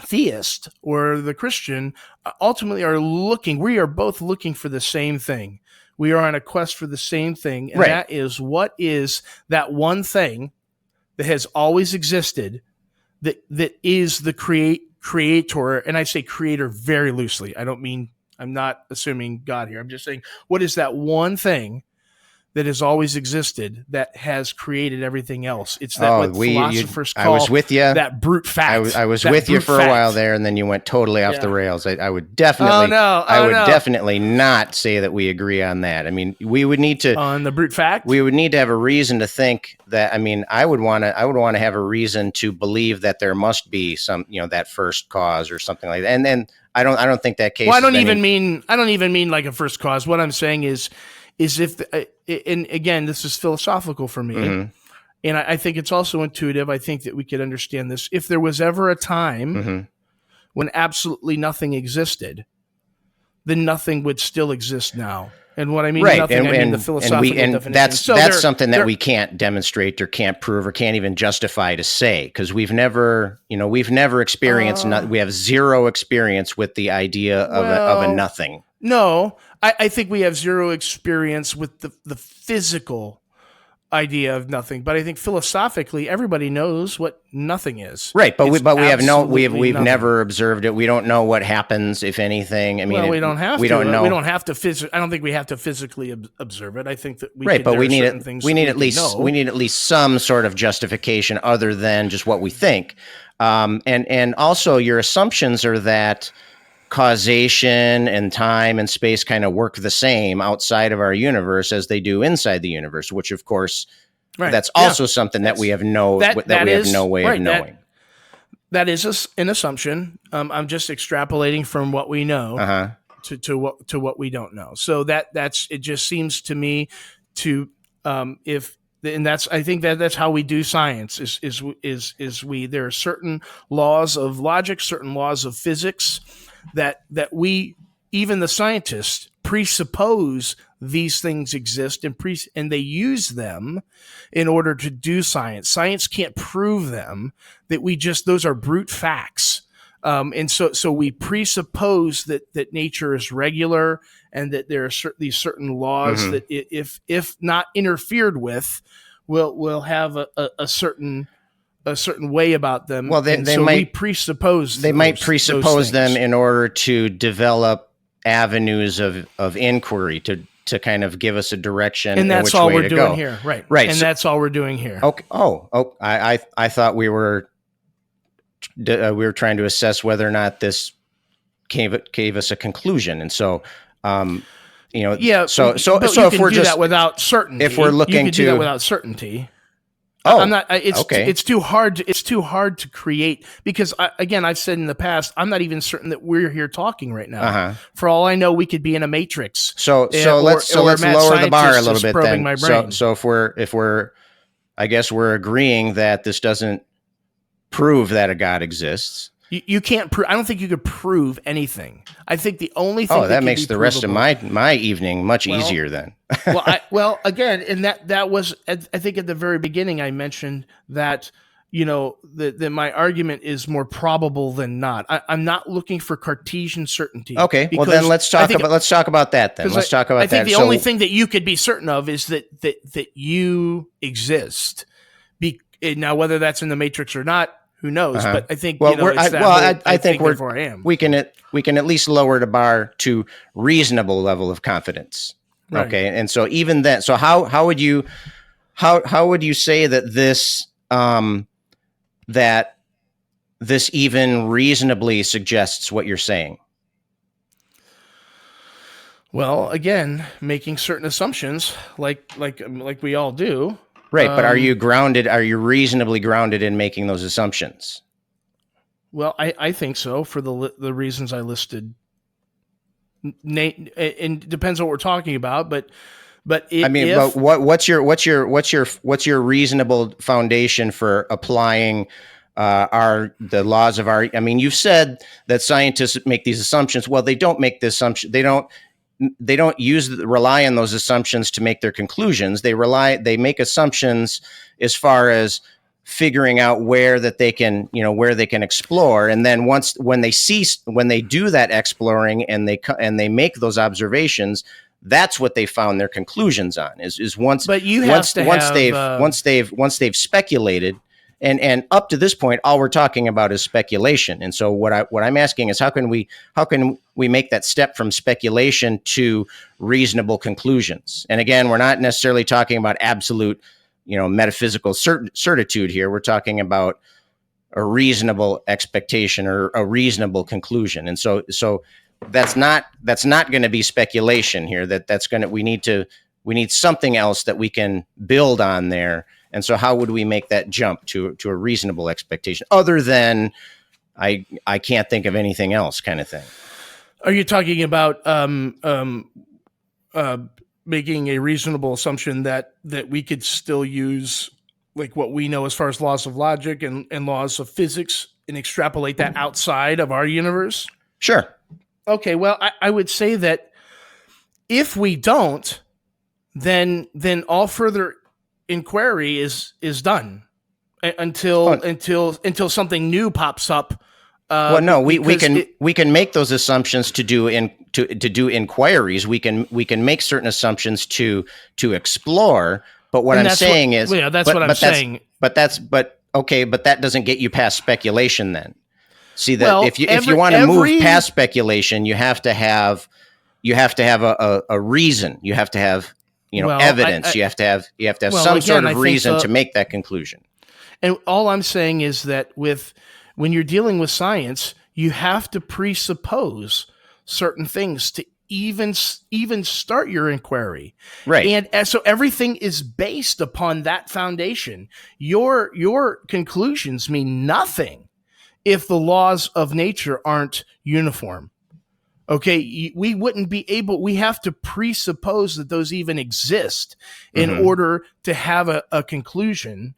theist or the Christian ultimately we are both looking for the same thing. We are on a quest for the same thing, and that is, what is that one thing that has always existed, that is the creator, and I say creator very loosely. I'm not assuming God here. I'm just saying, what is that one thing that has always existed that has created everything else? It's that what philosophers call, I was with you. That brute fact. I was with you for a while there, and then you went totally off the rails. I would definitely, definitely not say that we agree on that. I mean, we would need to on the brute fact. We would need to have a reason to think that. I mean, I would want to have a reason to believe that there must be some, that first cause or something like that. And then I don't think that case. Well, I don't even mean like a first cause. What I'm saying is if, and again, this is philosophical for me, and I think it's also intuitive. I think that we could understand this. If there was ever a time when absolutely nothing existed, then nothing would still exist now. And what I mean, nothing, I mean the philosophical definition. That's something that we can't demonstrate or can't prove or can't even justify to say, because we've never experienced. We have zero experience with the idea of a nothing. No, I think we have zero experience with the physical idea of nothing, but I think philosophically everybody knows what nothing is. Right, but we've never observed it. We don't know what happens, if anything. I mean, we don't have to. We don't know. We don't have to I don't think we have to physically observe it. I think that we need at least some sort of justification other than just what we think. And also your assumptions are that causation and time and space kind of work the same outside of our universe as they do inside the universe, which of course, that's also something that we have no way of knowing. That is an assumption. I'm just extrapolating from what we know to what we don't know. So that's it. Just seems to me to I think that's how we do science. There are certain laws of logic, certain laws of physics that we, even the scientists, presuppose these things exist and they use them in order to do science. Science can't prove them. Those are brute facts. And so we presuppose that nature is regular and that there are these certain laws that if not interfered with, will have a certain way about them. Well, we presuppose them in order to develop avenues of inquiry to kind of give us a direction. And that's all we're doing here, right? Right, and that's all we're doing here. Okay. I thought we were trying to assess whether or not this gave us a conclusion, and so. Yeah. So if we're just that without certainty, if we're looking to do that without certainty. I'm not. It's too hard. It's too hard to create because I've said in the past, I'm not even certain that we're here talking right now. For all I know, we could be in a matrix. So let's lower the bar a little bit then. So if we're, I guess we're agreeing that this doesn't prove that a God exists. You can't prove. I don't think you could prove anything. I think the only thing that makes the rest of my evening much easier then. Again, and that was, I think at the very beginning I mentioned that that my argument is more probable than not. I'm not looking for Cartesian certainty. Okay, well then let's talk about that then. I think the only thing that you could be certain of is that you exist. Now, whether that's in the matrix or not, who knows? But I think I think we can at least lower the bar to reasonable level of confidence. Right. Okay, and so even then, so how would you say that this even reasonably suggests what you're saying? Well, again, making certain assumptions, like we all do. Right, but are you grounded? Are you reasonably grounded in making those assumptions? Well, I think so for the reasons I listed. And it depends on what we're talking about, but what's your reasonable foundation for applying are the laws of our. I mean, you've said that scientists make these assumptions. Well, they don't make the assumption. They don't rely on those assumptions to make their conclusions. They make assumptions as far as figuring out where they can explore. And then when they do that exploring and they make those observations, that's what they found their conclusions on is once they've speculated. And up to this point, all we're talking about is speculation. And so what I'm asking is how can we make that step from speculation to reasonable conclusions? And again, we're not necessarily talking about absolute, metaphysical certitude here. We're talking about a reasonable expectation or a reasonable conclusion. And so that's not going to be speculation here. We need something else that we can build on there. And so how would we make that jump to a reasonable expectation other than I can't think of anything else kind of thing? Are you talking about making a reasonable assumption that we could still use like what we know as far as laws of logic and laws of physics and extrapolate that outside of our universe? Sure. Okay, well, I would say that if we don't, then all further inquiry is done until something new pops up. We can make those assumptions to do inquiries. We can make certain assumptions to explore. But what I'm saying is, that's what I'm saying. But that doesn't get you past speculation. Then see that if you want to move past speculation, you have to have a reason. You have to have evidence. You have to have some sort of reason to make that conclusion. And all I'm saying is that when you're dealing with science, you have to presuppose certain things to even start your inquiry. Right. And so everything is based upon that foundation. Your conclusions mean nothing if the laws of nature aren't uniform. Okay, we wouldn't be able, we have to presuppose that those even exist in order to have a conclusion.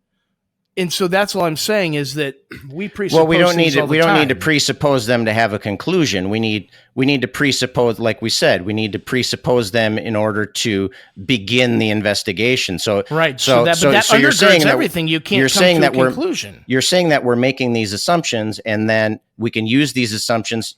And so that's all I'm saying is that we presuppose. Well, we don't need to presuppose them to have a conclusion. We need to presuppose, like we said, we need to presuppose them in order to begin the investigation. So right. So that you're saying everything. You can't come to a conclusion. You're saying that we're making these assumptions, and then we can use these assumptions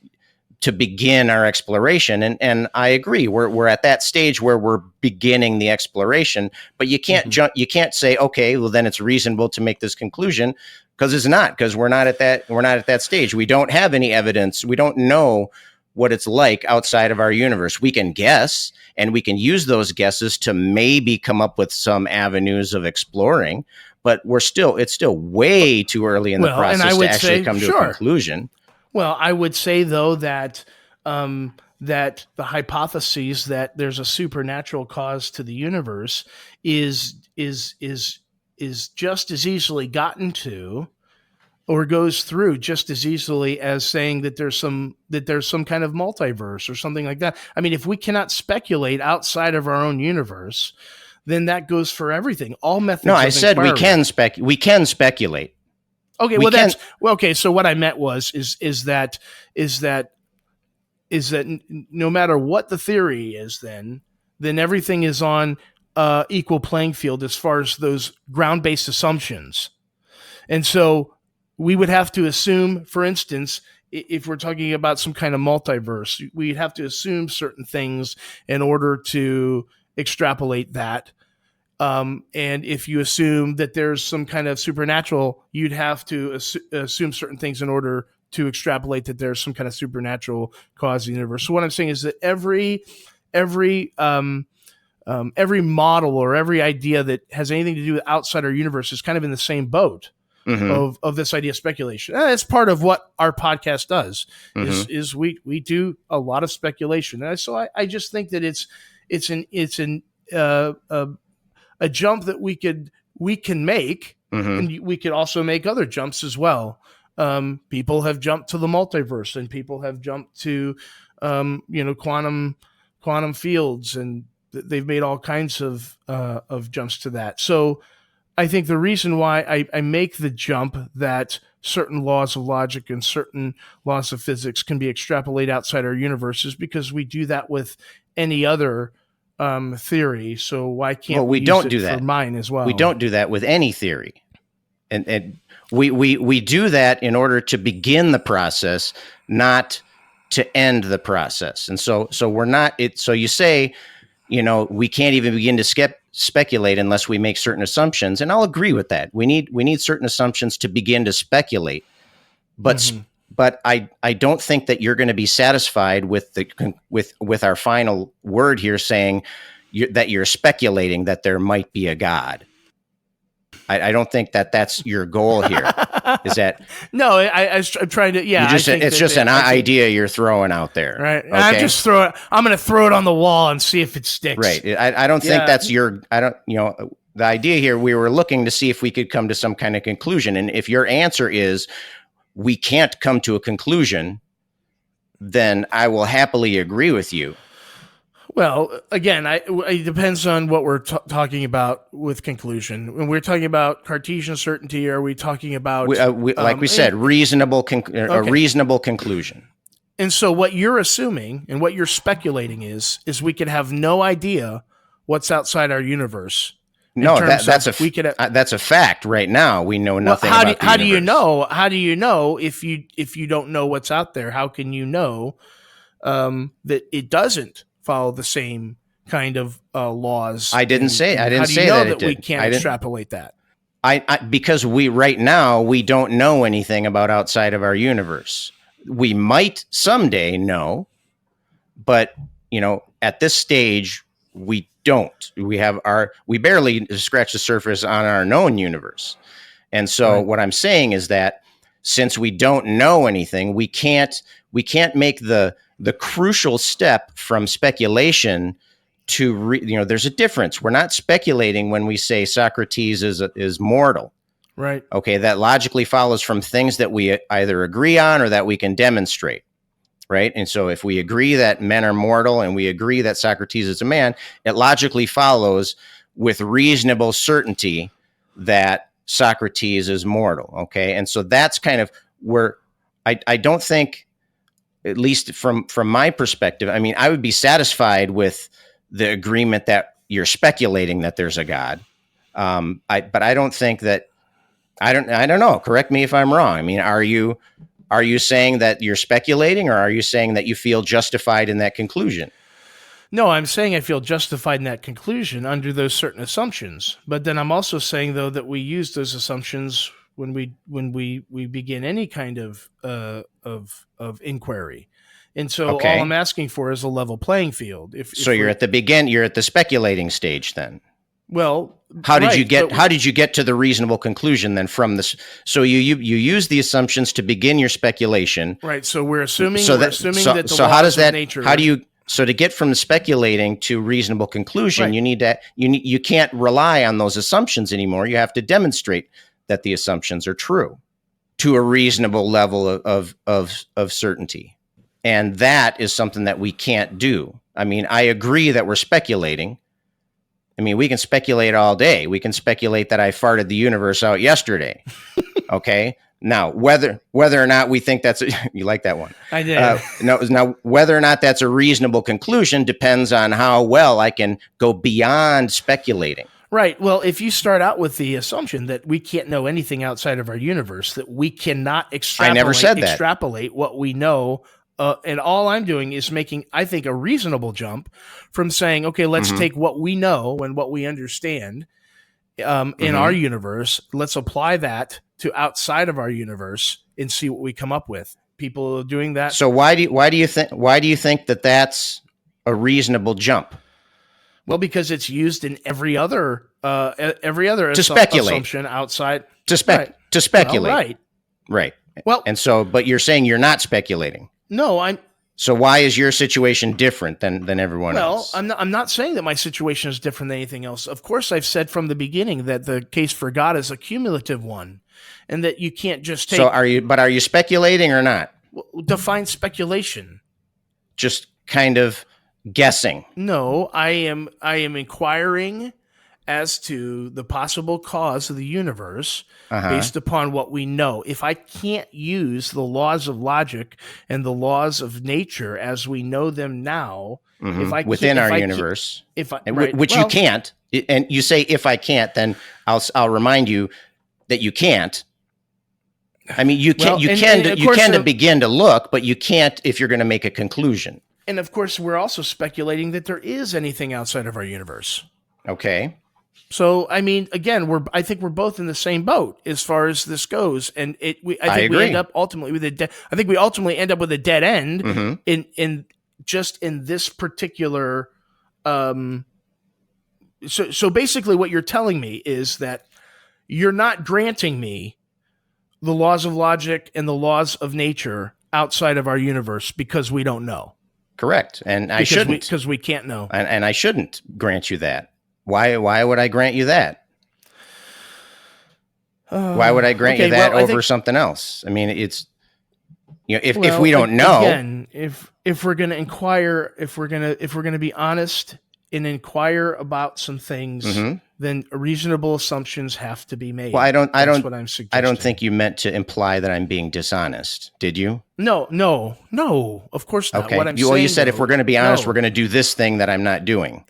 to begin our exploration. And I agree. We're at that stage where we're beginning the exploration, but you can't you can't say, okay, well then it's reasonable to make this conclusion, because it's not, because we're not at that stage. We don't have any evidence. We don't know what it's like outside of our universe. We can guess, and we can use those guesses to maybe come up with some avenues of exploring, but it's still way too early in the process to actually come to a conclusion. Well, I would say though that that the hypotheses that there's a supernatural cause to the universe is just as easily gotten to, or goes through just as easily as saying that there's some kind of multiverse or something like that. I mean, if we cannot speculate outside of our own universe, then that goes for everything. All methods. No, I said we can speculate. Okay, okay. So what I meant is that no matter what the theory is, then everything is on equal playing field as far as those ground-based assumptions. And so we would have to assume, for instance, if we're talking about some kind of multiverse, we'd have to assume certain things in order to extrapolate that. And if you assume that there's some kind of supernatural, you'd have to assume certain things in order to extrapolate that there's some kind of supernatural cause of the universe. So what I'm saying is that every model or every idea that has anything to do with outside our universe is kind of in the same boat of this idea of speculation. And that's part of what our podcast does. Is we do a lot of speculation. And so I just think that it's a jump that we can make, and we could also make other jumps as well. People have jumped to the multiverse, and people have jumped to quantum fields, and they've made all kinds of jumps to that. So I think the reason why I make the jump that certain laws of logic and certain laws of physics can be extrapolated outside our universe is because we do that with any other theory. So why can't we use don't it do that for mine as well? We don't do that with any theory, and we do that in order to begin the process, not to end the process. And so we're not it. So you say, we can't even begin to speculate unless we make certain assumptions, and I'll agree with that. We need certain assumptions to begin to speculate, but but I don't think that you're going to be satisfied with with our final word here, saying that you're speculating that there might be a God. I don't think that that's your goal here. Is that no? I'm trying to. Yeah, it's just an idea you're throwing out there, right? Okay? I'm going to throw it on the wall and see if it sticks. Right. I don't think that's your. I don't. The idea here, we were looking to see if we could come to some kind of conclusion, and if your answer is we can't come to a conclusion, then I will happily agree with you. Well, again, it depends on what we're talking about with conclusion. When we're talking about Cartesian certainty, are we talking about, like we said, reasonable conclusion? And so what you're assuming and what you're speculating is we could have no idea what's outside our universe. No, that's a fact. Right now, we know nothing about the universe. How do you know? How do you know if you don't know what's out there? How can you know that it doesn't follow the same kind of laws? I didn't say that it did. We can't extrapolate that? Because right now we don't know anything about outside of our universe. We might someday know, but at this stage we don't. We barely scratch the surface on our known universe. And so what I'm saying is that since we don't know anything, we can't make the crucial step from speculation to there's a difference. We're not speculating when we say Socrates is mortal. Right. Okay, that logically follows from things that we either agree on or that we can demonstrate. Right. And so if we agree that men are mortal and we agree that Socrates is a man, it logically follows with reasonable certainty that Socrates is mortal. Okay. And so that's kind of where I don't think, at least from my perspective, I mean, I would be satisfied with the agreement that you're speculating that there's a God. But I don't think that, I don't know. Correct me if I'm wrong. I mean, are you saying that you're speculating, or are you saying that you feel justified in that conclusion? No, I'm saying I feel justified in that conclusion under those certain assumptions. But then I'm also saying, though, that we use those assumptions when we begin any kind of inquiry. And so all I'm asking for is a level playing field. You're at the speculating stage then. Well, how did you get to the reasonable conclusion then from this? So you use the assumptions to begin your speculation, right? So we're assuming that the laws of nature. So to get from the speculating to reasonable conclusion, right, you can't rely on those assumptions anymore. You have to demonstrate that the assumptions are true to a reasonable level of certainty, and that is something that we can't do. I mean, I agree that we're speculating. I mean, we can speculate all day. We can speculate that I farted the universe out yesterday. Okay. Now, whether or not we think that's you like that one? I did. Now, whether or not that's a reasonable conclusion depends on how well I can go beyond speculating. Right. Well, if you start out with the assumption that we can't know anything outside of our universe, that we cannot extrapolate what we know. And all I'm doing is making, I think, a reasonable jump from saying, okay, let's take what we know and what we understand in our universe. Let's apply that to outside of our universe and see what we come up with. People are doing that. So why do you think that that's a reasonable jump? Well, because it's used in every other assumption outside to speculate. Well, right. Well, and so, but you're saying you're not speculating. No, So why is your situation different than everyone else? Well, I'm not saying that my situation is different than anything else. Of course, I've said from the beginning that the case for God is a cumulative one, and that you can't just take. So are you speculating or not? Define speculation. Just kind of guessing. No, I am inquiring as to the possible cause of the universe Uh-huh. based upon what we know. If I can't use the laws of logic and the laws of nature as we know them now, if I within can't, our if I universe, if I, and right, which well, you can't, and you say if I can't, then I'll remind you that you can't. I mean, you can Well, you and- can and of you course, can to begin to look, but you can't if you're going to make a conclusion. And of course, we're also speculating that there is anything outside of our universe. Okay. So, I mean, again, I think we're both in the same boat as far as this goes, and I think we agree. end up ultimately with I think we ultimately end up with a dead end Mhm. in this particular. So basically, what you're telling me is that you're not granting me the laws of logic and the laws of nature outside of our universe because we don't know. Correct. And I shouldn't. Because we can't know. And I shouldn't grant you that. Why would I grant you that? Why would I grant you that over something else? I mean, it's, if we don't know, again, if we're going to inquire, if we're going to be honest and inquire about some things, then reasonable assumptions have to be made. Well, That's what I'm suggesting. I don't think you meant to imply that I'm being dishonest. Did you? No, of course not. Okay. What I'm you saying, said if we're going to be honest, no. we're going to do this thing that I'm not doing.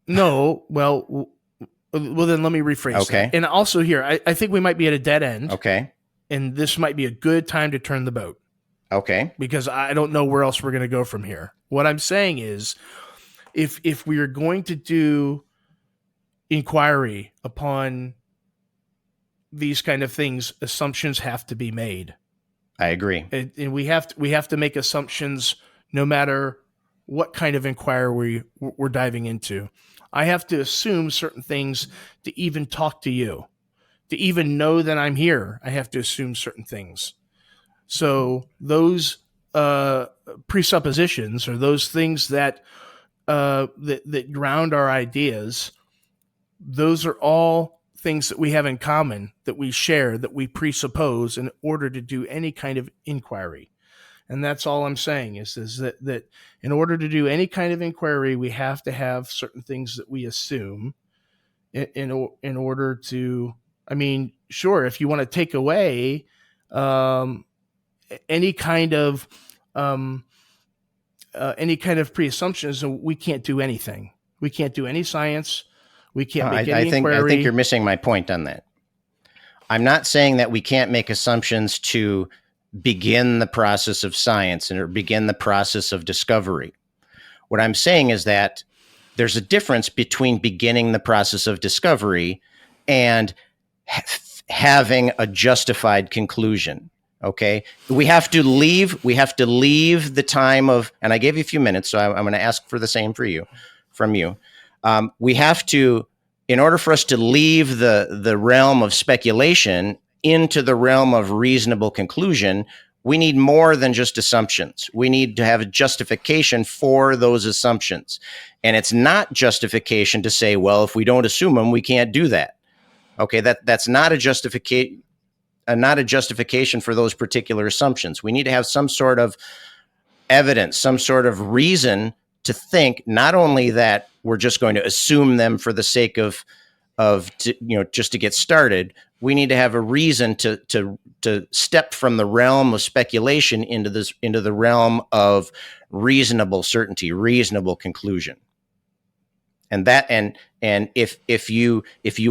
No, well, then let me rephrase Okay. that. And also here, I think we might be at a dead end. Okay. And this might be a good time to turn the boat. Okay. Because I don't know where else we're going to go from here. What I'm saying is, if we are going to do inquiry upon these kind of things, assumptions have to be made. I agree. And we have to make assumptions no matter what kind of inquiry we're diving into. I have to assume certain things to even talk to you, to even know that I'm here. I have to assume certain things. So those presuppositions, or those things that ground our ideas, those are all things that we have in common, that we share, that we presuppose in order to do any kind of inquiry. And that's all I'm saying is that in order to do any kind of inquiry, we have to have certain things that we assume in order to, I mean, sure, if you want to take away any kind of pre-assumptions, we can't do anything. We can't do any science. We can't make any inquiry. I think you're missing my point on that. I'm not saying that we can't make assumptions to begin the process of science or begin the process of discovery. What I'm saying is that there's a difference between beginning the process of discovery and having a justified conclusion. Okay, we have to leave the time of, and I gave you a few minutes, so I'm going to ask for the same from you. We have to, in order for us to leave the realm of speculation into the realm of reasonable conclusion, we need more than just assumptions. We need to have a justification for those assumptions. And it's not justification to say, well, if we don't assume them, we can't do that. Okay, that's not a justification for those particular assumptions. We need to have some sort of evidence, some sort of reason to think not only that we're just going to assume them for the sake of just to get started. We need to have a reason to step from the realm of speculation into the realm of reasonable certainty, reasonable conclusion. And if you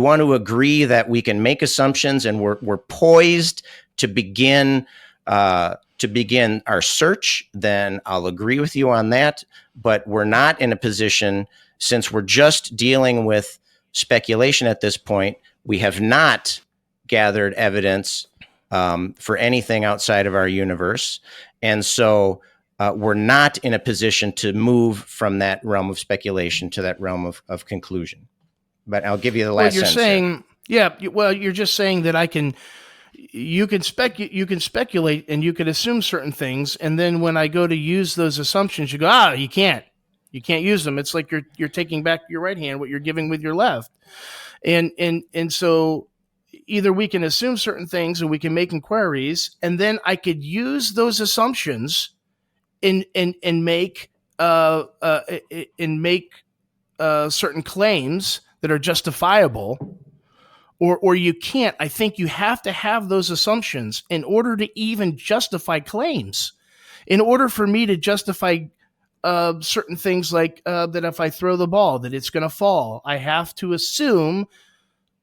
want to agree that we can make assumptions and we're poised to begin our search, then I'll agree with you on that. But we're not in a position, since we're just dealing with speculation at this point. We have not gathered evidence for anything outside of our universe, and so we're not in a position to move from that realm of speculation to that realm of conclusion. But I'll give you the last sentence. You're just saying that you can speculate and you can assume certain things, and then when I go to use those assumptions, you go, you can't use them. It's like you're taking back your right hand what you're giving with your left, and so either we can assume certain things and we can make inquiries, and then I could use those assumptions and make certain claims that are justifiable, or you can't. I think you have to have those assumptions in order to even justify claims. In order for me to justify certain things like that if I throw the ball, that it's going to fall, I have to assume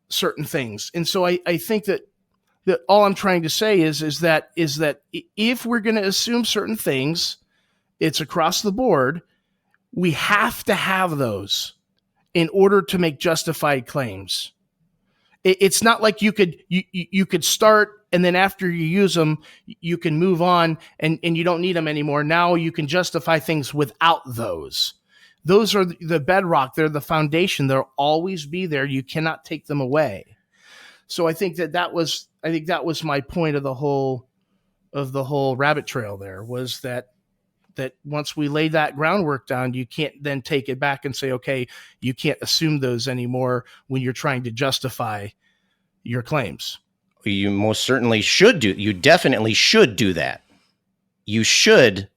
certain things. And so I think that all I'm trying to say is that if we're going to assume certain things, it's across the board. We have to have those in order to make justified claims. It's not like you could start, and then after you use them, you can move on and you don't need them anymore. Now you can justify things without those. Those are the bedrock. They're the foundation. They'll always be there. You cannot take them away. So I think that was my point of the whole rabbit trail there, was that once we lay that groundwork down, you can't then take it back and say, okay, you can't assume those anymore when you're trying to justify your claims. You most certainly should do. You definitely should do that. You shouldn't.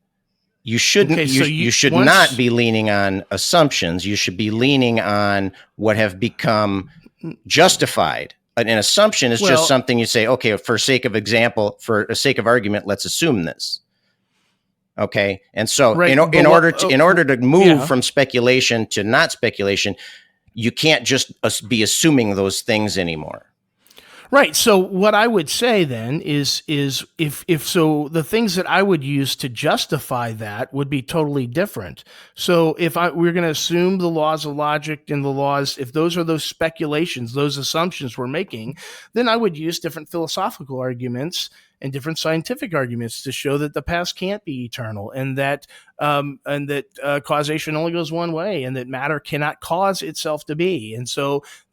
Okay, you should not be leaning on assumptions. You should be leaning on what have become justified. An assumption is just something you say, okay, for sake of example, for a sake of argument, let's assume this. Okay. And so in order to move from speculation to not speculation, you can't just be assuming those things anymore. Right. So what I would say then is if so, the things that I would use to justify that would be totally different. So if we're going to assume the laws of logic and the laws, if those are those speculations, those assumptions we're making, then I would use different philosophical arguments and different scientific arguments to show that the past can't be eternal, and that causation only goes one way, and that matter cannot cause itself to be, and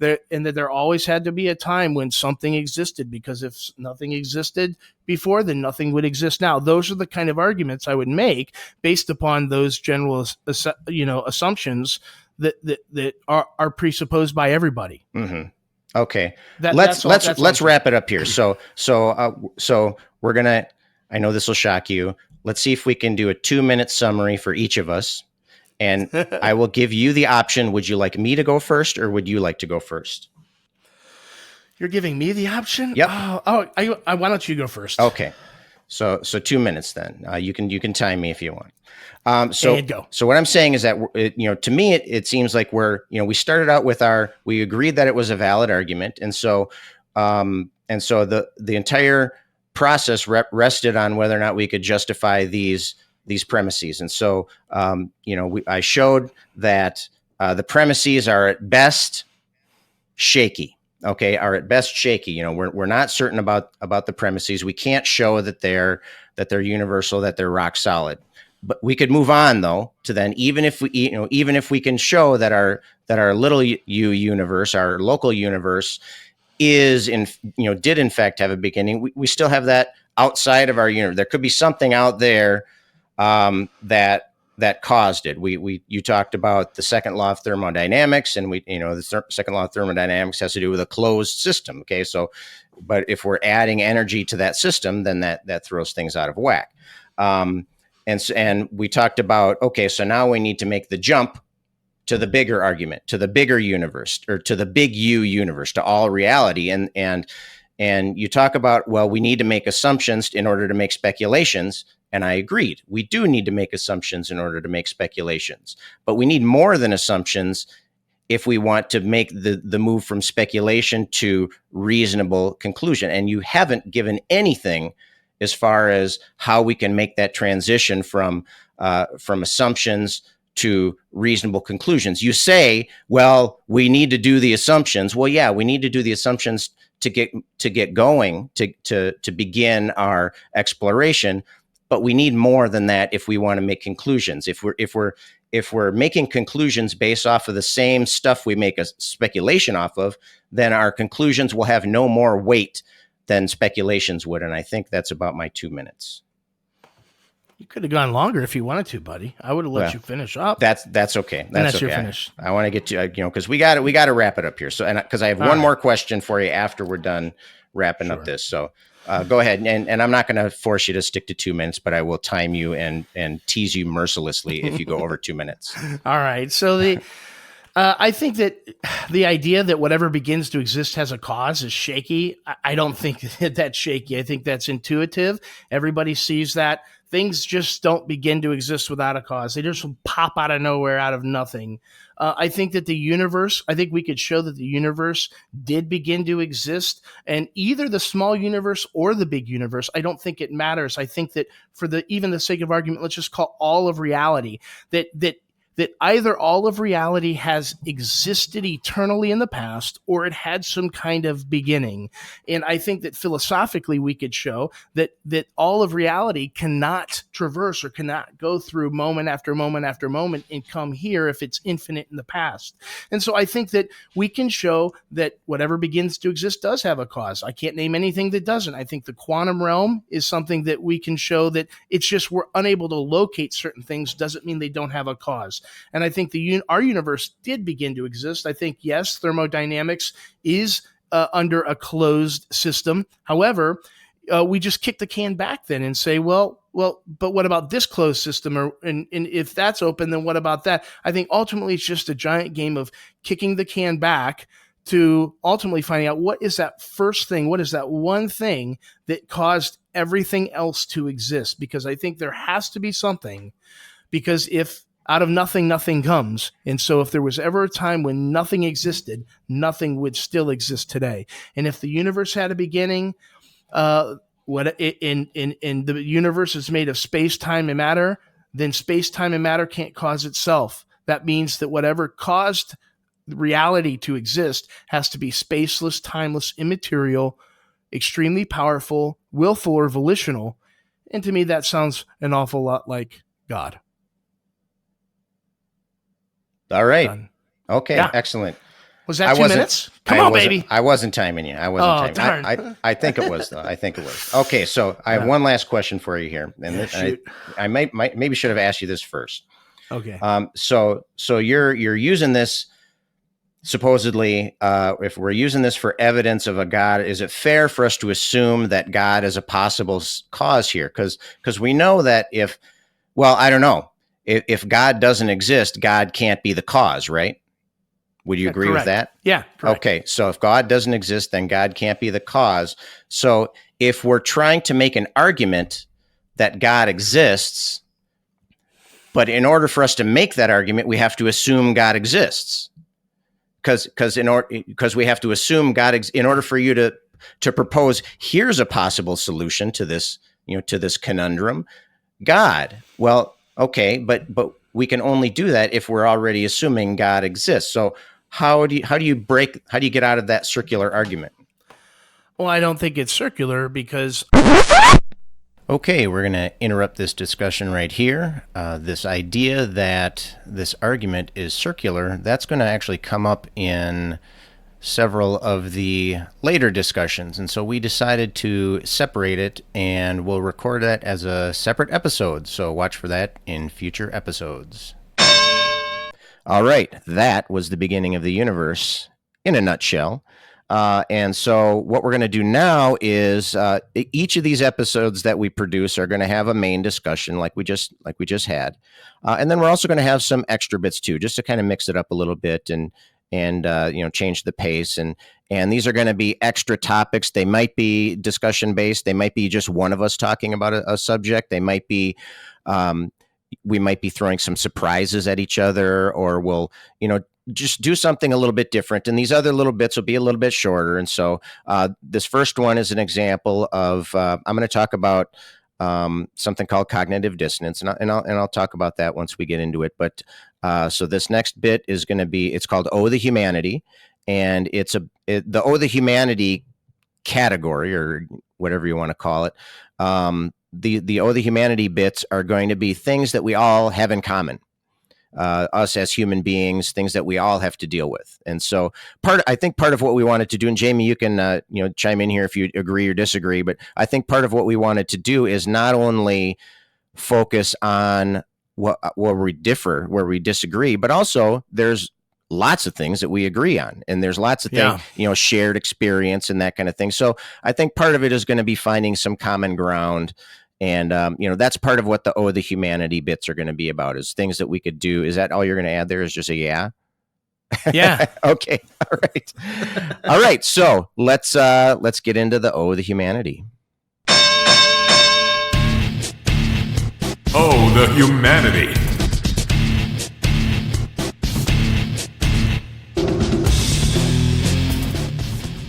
that there always had to be a time when something existed, because if nothing existed before, then nothing would exist now. Those are the kind of arguments I would make based upon those general assumptions that are presupposed by everybody. Mm-hmm. Okay, let's wrap it up here. So we're gonna. I know this will shock you. Let's see if we can do a 2-minute summary for each of us, and I will give you the option. Would you like me to go first, or would you like to go first? You're giving me the option. Yep. Why don't you go first? Okay. So 2 minutes then. You can time me if you want. So go. So what I'm saying is that, to me, it seems like we started out with we agreed that it was a valid argument. And so the entire process rested on whether or not we could justify these premises. And so, I showed that the premises are at best shaky. Okay, are at best shaky. We're not certain about the premises. We can't show that they're universal, that they're rock solid. But we could move on though to then, even if we can show that our little u universe, our local universe, did in fact have a beginning. We still have that outside of our universe. There could be something out there that caused it. You talked about the second law of thermodynamics, and the second law of thermodynamics has to do with a closed system. Okay, so, but if we're adding energy to that system, then that throws things out of whack. And we talked about, okay, so now we need to make the jump to the bigger argument, to the bigger universe, or to the big U universe, to all reality. And you talk about, well, we need to make assumptions in order to make speculations. And I agreed. We do need to make assumptions in order to make speculations. But we need more than assumptions if we want to make the move from speculation to reasonable conclusion. And you haven't given anything as far as how we can make that transition from assumptions to reasonable conclusions. You say, well, we need to do the assumptions. Well, yeah, we need to do the assumptions to get going, to begin our exploration. But we need more than that if we want to make conclusions. If we're making conclusions based off of the same stuff we make a speculation off of, then our conclusions will have no more weight than speculations would. And I think that's about my 2 minutes. You could have gone longer if you wanted to, buddy. I would have let you finish up. That's okay. That's okay. You're finished. I want to get to, because we got to wrap it up here. So, and because I have one more question for you after we're done wrapping up this. So go ahead. And I'm not going to force you to stick to 2 minutes, but I will time you and tease you mercilessly if you go over 2 minutes. All right. So I think that the idea that whatever begins to exist has a cause is shaky. I don't think that that's shaky. I think that's intuitive. Everybody sees that. Things just don't begin to exist without a cause. They just pop out of nowhere, out of nothing. I think that I think we could show that the universe did begin to exist, and either the small universe or the big universe, I don't think it matters. I think that for even the sake of argument, let's just call all of reality, that either all of reality has existed eternally in the past or it had some kind of beginning. And I think that philosophically we could show that all of reality cannot traverse or cannot go through moment after moment after moment and come here if it's infinite in the past. And so I think that we can show that whatever begins to exist does have a cause. I can't name anything that doesn't. I think the quantum realm is something that we can show that it's just we're unable to locate certain things doesn't mean they don't have a cause. And I think our universe did begin to exist. I think, yes, thermodynamics is under a closed system. However, we just kick the can back then and say, well, but what about this closed system? And if that's open, then what about that? I think ultimately it's just a giant game of kicking the can back to ultimately finding out what is that first thing, what is that one thing that caused everything else to exist? Because I think there has to be something, because if out of nothing, nothing comes. And so if there was ever a time when nothing existed, nothing would still exist today. And if the universe had a beginning, the universe is made of space, time, and matter, then space, time, and matter can't cause itself. That means that whatever caused reality to exist has to be spaceless, timeless, immaterial, extremely powerful, willful, or volitional. And to me, that sounds an awful lot like God. All right. Done. Okay. Yeah. Excellent. Was that 2 minutes? Come on, baby. I wasn't timing you. I wasn't timing. Darn. I think it was, though. I think it was. Okay. So I have one last question for you here. And I maybe should have asked you this first. Okay. So you're using this supposedly, if we're using this for evidence of a God, is it fair for us to assume that God is a possible cause here? Because we know that I don't know. If God doesn't exist, God can't be the cause, right? Would you agree with that? Yeah. Correct. Okay. So if God doesn't exist, then God can't be the cause. So if we're trying to make an argument that God exists, but in order for us to make that argument, we have to assume God exists. Because we have to assume God in order for you to propose, here's a possible solution to this, to this conundrum, God. Well, okay, but we can only do that if we're already assuming God exists. So how do you get out of that circular argument? Well, I don't think it's circular because. Okay, we're going to interrupt this discussion right here. This idea that this argument is circular, that's going to actually come up in several of the later discussions. And so we decided to separate it, and we'll record that as a separate episode. So watch for that in future episodes. All right, that was the beginning of the universe in a nutshell. And so what we're going to do now is each of these episodes that we produce are going to have a main discussion like we just had. And then we're also going to have some extra bits too, just to kind of mix it up a little bit and change the pace. And these are going to be extra topics. They might be discussion based. They might be just one of us talking about a subject. They might be, we might be throwing some surprises at each other, or we'll, just do something a little bit different. And these other little bits will be a little bit shorter. And so this first one is an example of, I'm going to talk about something called cognitive dissonance. And I'll talk about that once we get into it. But so this next bit is going to be, it's called Oh, the Humanity. And the Oh, the Humanity category, or whatever you want to call it. The Oh, the Humanity bits are going to be things that we all have in common. Us as human beings, things that we all have to deal with. And so I think part of what we wanted to do, and Jamie, you can, chime in here if you agree or disagree, but I think part of what we wanted to do is not only focus on where we differ, where we disagree, but also there's lots of things that we agree on, and there's lots of things, shared experience and that kind of thing. So I think part of it is going to be finding some common ground. And, that's part of what the the Humanity bits are going to be about, is things that we could do. Is that all you're going to add there, is just a yeah? Yeah. Okay. All right. All right. So let's get into the O of the humanity. Oh, the humanity.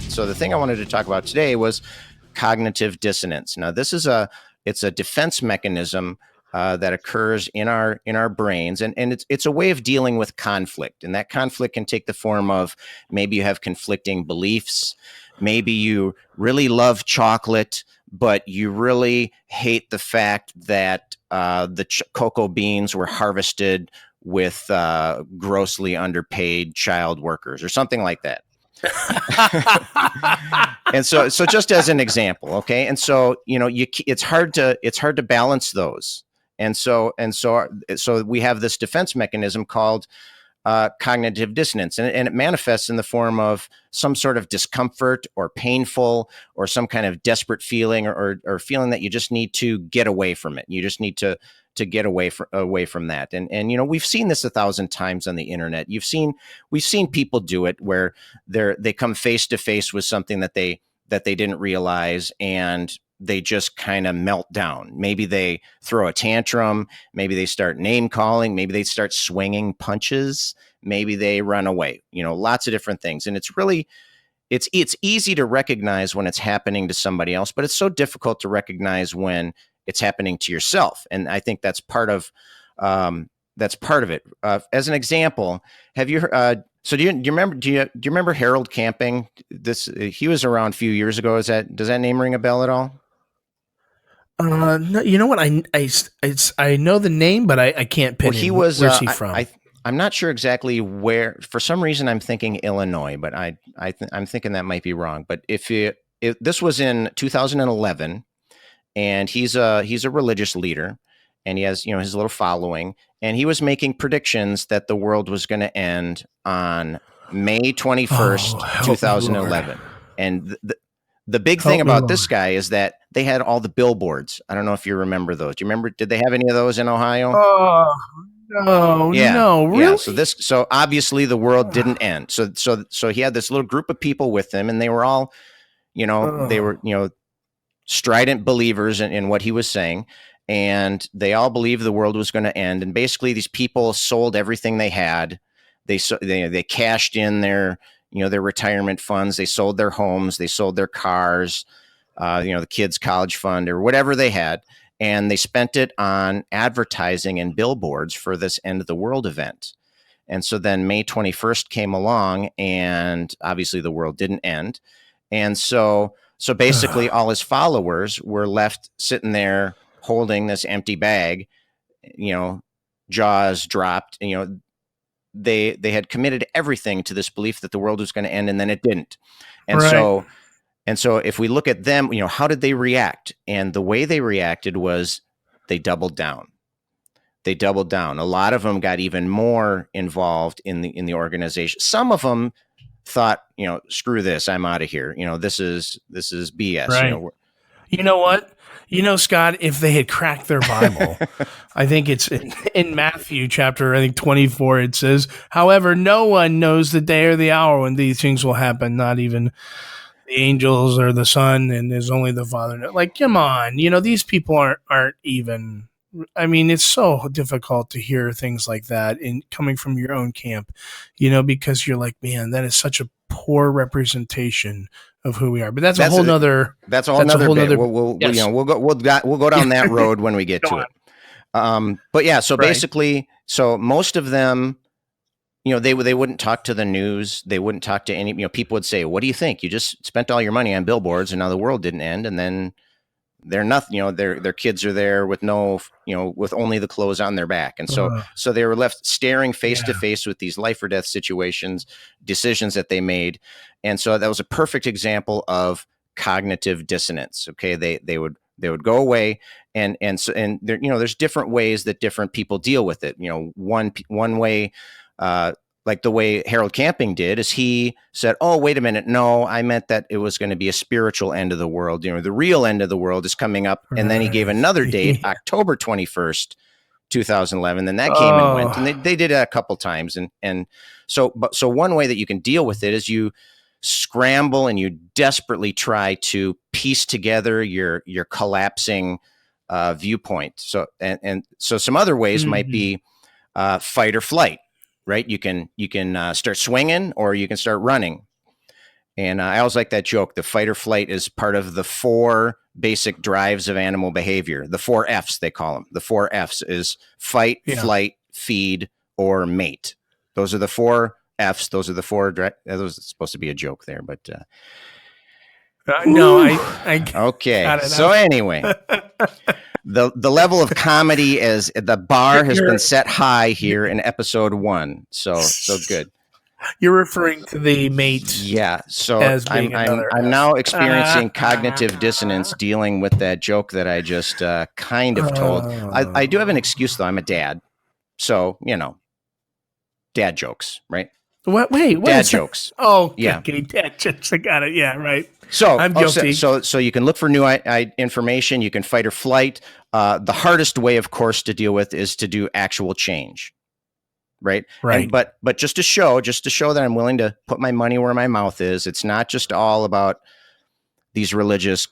So the thing I wanted to talk about today was cognitive dissonance. Now, it's a defense mechanism that occurs in our brains, and it's a way of dealing with conflict. And that conflict can take the form of maybe you have conflicting beliefs, maybe you really love chocolate, but you really hate the fact that the cocoa beans were harvested with grossly underpaid child workers or something like that. And so just as an example, okay, and so it's hard to balance those, and so we have this defense mechanism called cognitive dissonance, and it manifests in the form of some sort of discomfort or painful or some kind of desperate feeling or feeling that you just need to get away from it. You just need to get away from that. And we've seen this 1,000 times on the internet. We've seen people do it where they come face to face with something that they didn't realize, and they just kind of melt down. Maybe they throw a tantrum, maybe they start name calling, maybe they start swinging punches, maybe they run away, lots of different things. And it's easy to recognize when it's happening to somebody else, but it's so difficult to recognize when it's happening to yourself. And I think that's part of it. As an example, have you so do you remember Harold Camping? He was around a few years ago. Does that name ring a bell at all? No, you know what? I know the name, but I can't pin him. Where's he from? I'm not sure exactly where. For some reason, I'm thinking Illinois, but I'm thinking that might be wrong. But if this was in 2011, and he's a religious leader, and he has his little following, and he was making predictions that the world was going to end on May 21st, 2011. And the big thing about this guy is that they had all the billboards. I don't know if you remember those. Do you remember? Did they have any of those in Ohio? Oh no, yeah, no, really? Yeah. So obviously the world didn't end. So he had this little group of people with him, and they were all, they were strident believers in what he was saying, and they all believed the world was going to end. And basically, these people sold everything they had. They cashed in their retirement funds. They sold their homes. They sold their cars. The kids' college fund or whatever they had, and they spent it on advertising and billboards for this end of the world event. And so then May 21st came along, and obviously the world didn't end. And so basically all his followers were left sitting there holding this empty bag, jaws dropped, they had committed everything to this belief that the world was going to end, and then it didn't. And right. so if we look at them, how did they react? And the way they reacted was they doubled down. They doubled down. A lot of them got even more involved in the organization. Some of them thought, screw this, I'm out of here. This is BS. Right. You know what? Scott, if they had cracked their Bible, I think it's in Matthew chapter, 24, it says, however, no one knows the day or the hour when these things will happen, not even the angels or the Son, and there's only the Father. Like, come on, these people aren't even. I mean, it's so difficult to hear things like that coming from your own camp, because you're like, man, that is such a poor representation of who we are. But that's a whole nother. That's a whole nother bit. We'll go down that road when we get to it. But yeah, so basically, so most of them, they wouldn't talk to the news. They wouldn't talk to any. People would say, "What do you think? You just spent all your money on billboards, and now the world didn't end." And then they're nothing. Their kids are there with with only the clothes on their back, and so they were left staring face to face with these life or death decisions that they made, and so that was a perfect example of cognitive dissonance. Okay, they would go away, and there, there's different ways that different people deal with it. One way. Like the way Harold Camping did is he said, oh, wait a minute. No, I meant that it was going to be a spiritual end of the world. The real end of the world is coming up. And then he gave another date, October 21st, 2011. Then that came and went, and they did it a couple times. And so one way that you can deal with it is you scramble and you desperately try to piece together your collapsing viewpoint. So so some other ways might be fight or flight, right? You can start swinging or you can start running. And I always like that joke. The fight or flight is part of the 4 basic drives of animal behavior. The 4 F's, they call them. The 4 F's is fight, flight, feed, or mate. Those are the 4 F's. Those are the 4. That was supposed to be a joke there, but no, I okay. So anyway, the level of comedy is the bar has been set high here in episode 1. So good. You're referring to the mate. Yeah. So I'm I'm now experiencing cognitive dissonance dealing with that joke that I just kind of told. I do have an excuse though. I'm a dad. So, dad jokes, right? What? Wait, what? Dad jokes. Oh, yeah. Okay, dad jokes. I got it. Yeah, right. So I'm guilty. So you can look for new information. You can fight or flight. The hardest way, of course, to deal with is to do actual change. Right. But just to show that I'm willing to put my money where my mouth is. It's not just all about these religious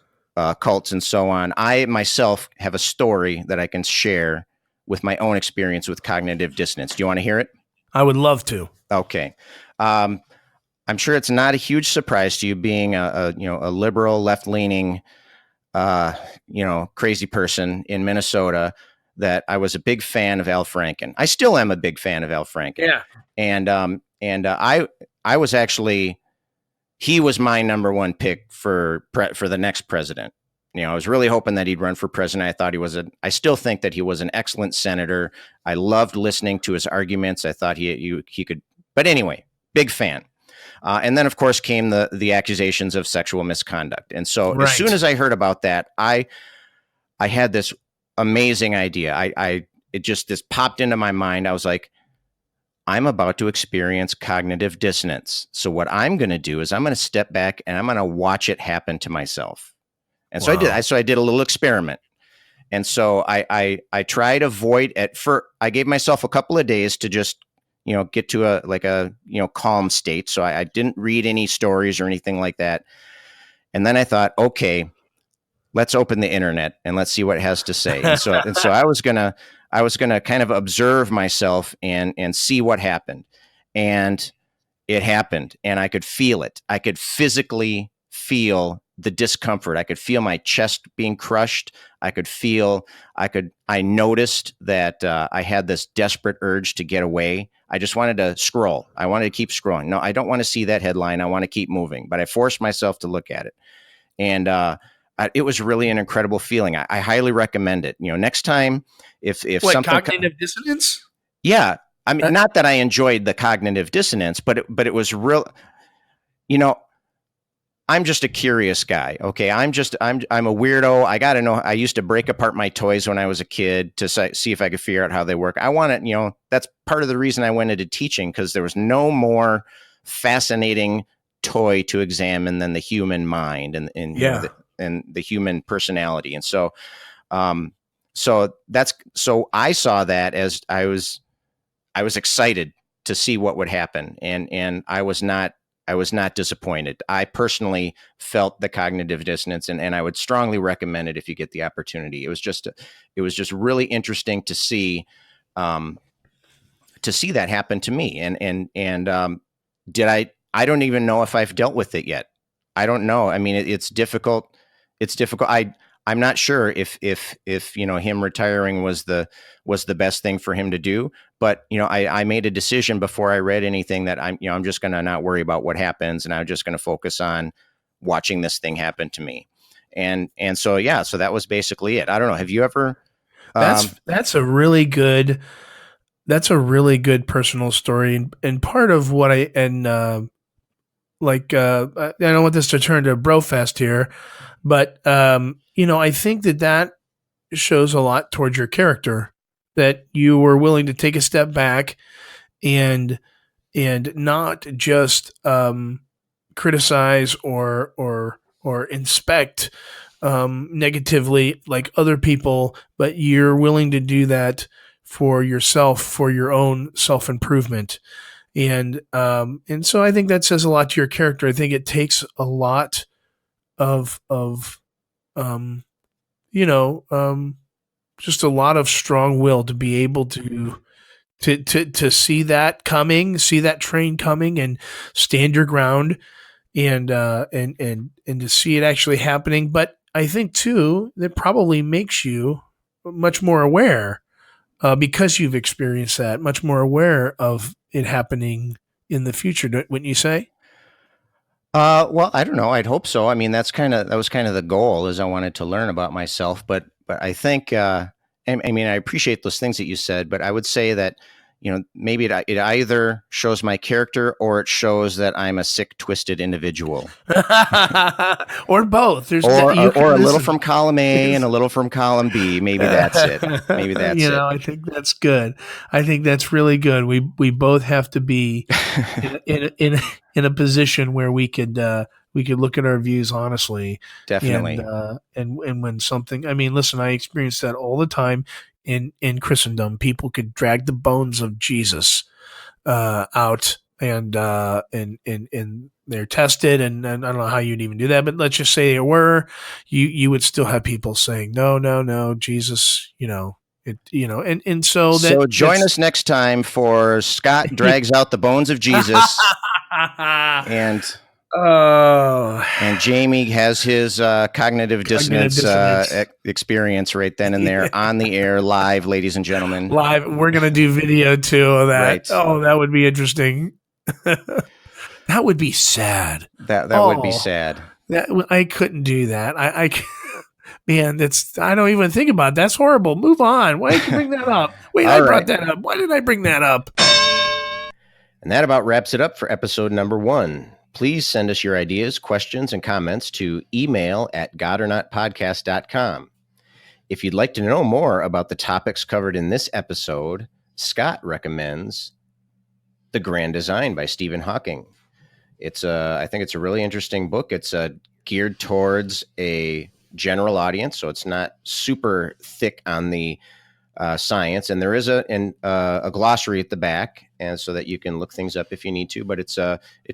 cults and so on. I myself have a story that I can share with my own experience with cognitive dissonance. Do you want to hear it? I would love to. Okay. I'm sure it's not a huge surprise to you, being a liberal, left-leaning, crazy person in Minnesota, that I was a big fan of Al Franken. I still am a big fan of Al Franken. Yeah. And I was actually, he was my number 1 pick for the next president. I was really hoping that he'd run for president. I thought I still think that he was an excellent senator. I loved listening to his arguments. I thought he could, but anyway, big fan. And then of course came the accusations of sexual misconduct. And so as soon as I heard about that, I had this amazing idea. This popped into my mind. I was like, I'm about to experience cognitive dissonance. So what I'm going to do is I'm going to step back and I'm going to watch it happen to myself. And so I did. I did a little experiment. And so I tried avoid I gave myself a couple of days to just, get to a calm state. So I didn't read any stories or anything like that. And then I thought, okay, let's open the internet and let's see what it has to say. And so I was gonna kind of observe myself and see what happened. And it happened, and I could feel it. I could physically feel the discomfort. I could feel my chest being crushed. I noticed that I had this desperate urge to get away. I just wanted to scroll. I wanted to keep scrolling. No, I don't want to see that headline. I want to keep moving, but I forced myself to look at it. And it was really an incredible feeling. I highly recommend it. Next time, if something cognitive dissonance? Yeah. I mean, not that I enjoyed the cognitive dissonance, but it was real. I'm just a curious guy. Okay. I'm a weirdo. I got to know. I used to break apart my toys when I was a kid to see if I could figure out how they work. I want it. That's part of the reason I went into teaching, because there was no more fascinating toy to examine than the human mind and the human personality. And so, so I saw that as I was excited to see what would happen. And I was not disappointed. I personally felt the cognitive dissonance, and I would strongly recommend it if you get the opportunity. It was just really interesting to see that happen to me. And I don't even know if I've dealt with it yet. I don't know. I mean, it's difficult. It's difficult. I'm not sure if him retiring was the best thing for him to do. But I made a decision before I read anything that I'm just going to not worry about what happens, and I'm just going to focus on watching this thing happen to me. And so that was basically it. I don't know. Have you ever? That's a really good personal story, and part of what I don't want this to turn to brofest here, but I think that shows a lot towards your character, that you were willing to take a step back and not just criticize or inspect negatively like other people, but you're willing to do that for yourself, for your own self-improvement. And so I think that says a lot to your character. I think it takes a lot of just a lot of strong will to be able to see that coming, see that train coming, and stand your ground, and to see it actually happening. But I think too that probably makes you much more aware, because you've experienced that, much more aware of it happening in the future, wouldn't you say? Well, I don't know. I'd hope so. I mean, that was kind of the goal, is I wanted to learn about myself. But I think, I mean, I appreciate those things that you said, but I would say that, maybe it either shows my character or it shows that I'm a sick, twisted individual, or both. Or a little from column A and a little from column B. Maybe that's it. Maybe that's it. I think that's good. I think that's really good. We both have to be in a position where we could look at our views honestly. Definitely. And when something, I mean, listen, I experience that all the time in Christendom. People could drag the bones of Jesus out, and they're tested, and I don't know how you'd even do that, but let's just say you would still have people saying, no, Jesus, so join us next time for Scott Drags Out the Bones of Jesus. And Jamie has his cognitive dissonance experience right then and there on the air, live, ladies and gentlemen. Live. We're going to do video too of that. Right. Oh, that would be interesting. That would be sad. That would be sad. I couldn't do that. Man, I don't even think about it. That's horrible. Move on. Why did you bring that up? Wait, I brought that up. Why did I bring that up? And that about wraps it up for episode number 1. Please send us your ideas, questions, and comments to email@godornotpodcast.com. If you'd like to know more about the topics covered in this episode, Scott recommends The Grand Design by Stephen Hawking. I think it's a really interesting book. It's geared towards a general audience, so it's not super thick on the science, and there is a glossary at the back, and so that you can look things up if you need to. But it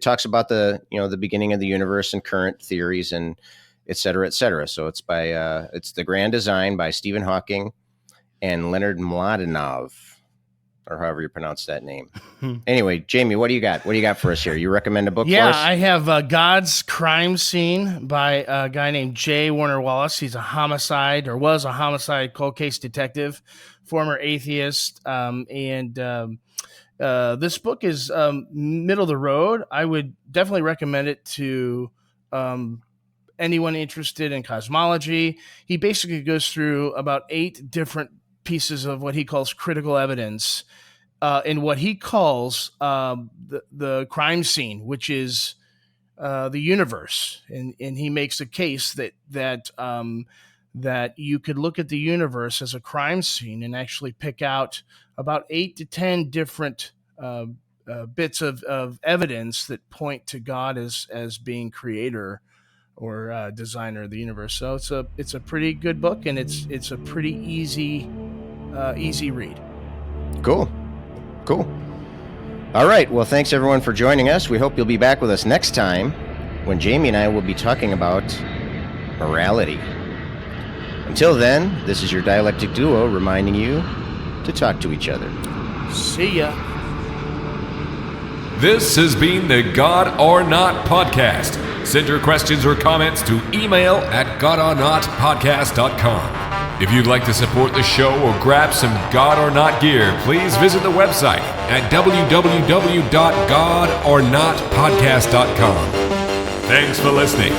talks about the beginning of the universe and current theories and et cetera, et cetera. So it's it's The Grand Design by Stephen Hawking and Leonard Mlodinow, or however you pronounce that name. Anyway, Jamie, what do you got? What do you got for us here? You recommend a book for us? Yeah, I have God's Crime Scene by a guy named J. Warner Wallace. He's was a homicide cold case detective, former atheist. This book is middle of the road. I would definitely recommend it to anyone interested in cosmology. He basically goes through about 8 different pieces of what he calls critical evidence in what he calls the crime scene, which is the universe. And he makes a case that you could look at the universe as a crime scene and actually pick out about 8 to 10 different bits of evidence that point to God as being creator or designer of the universe. So it's a pretty good book, and it's a pretty easy read. Cool. All right. Well, thanks everyone for joining us. We hope you'll be back with us next time when Jamie and I will be talking about morality. Until then, this is your dialectic duo reminding you to talk to each other. See ya. This has been the God or Not podcast. Send your questions or comments to email@godornotpodcast.com. If you'd like to support the show or grab some God or Not gear, please visit the website at www.godornotpodcast.com. Thanks for listening.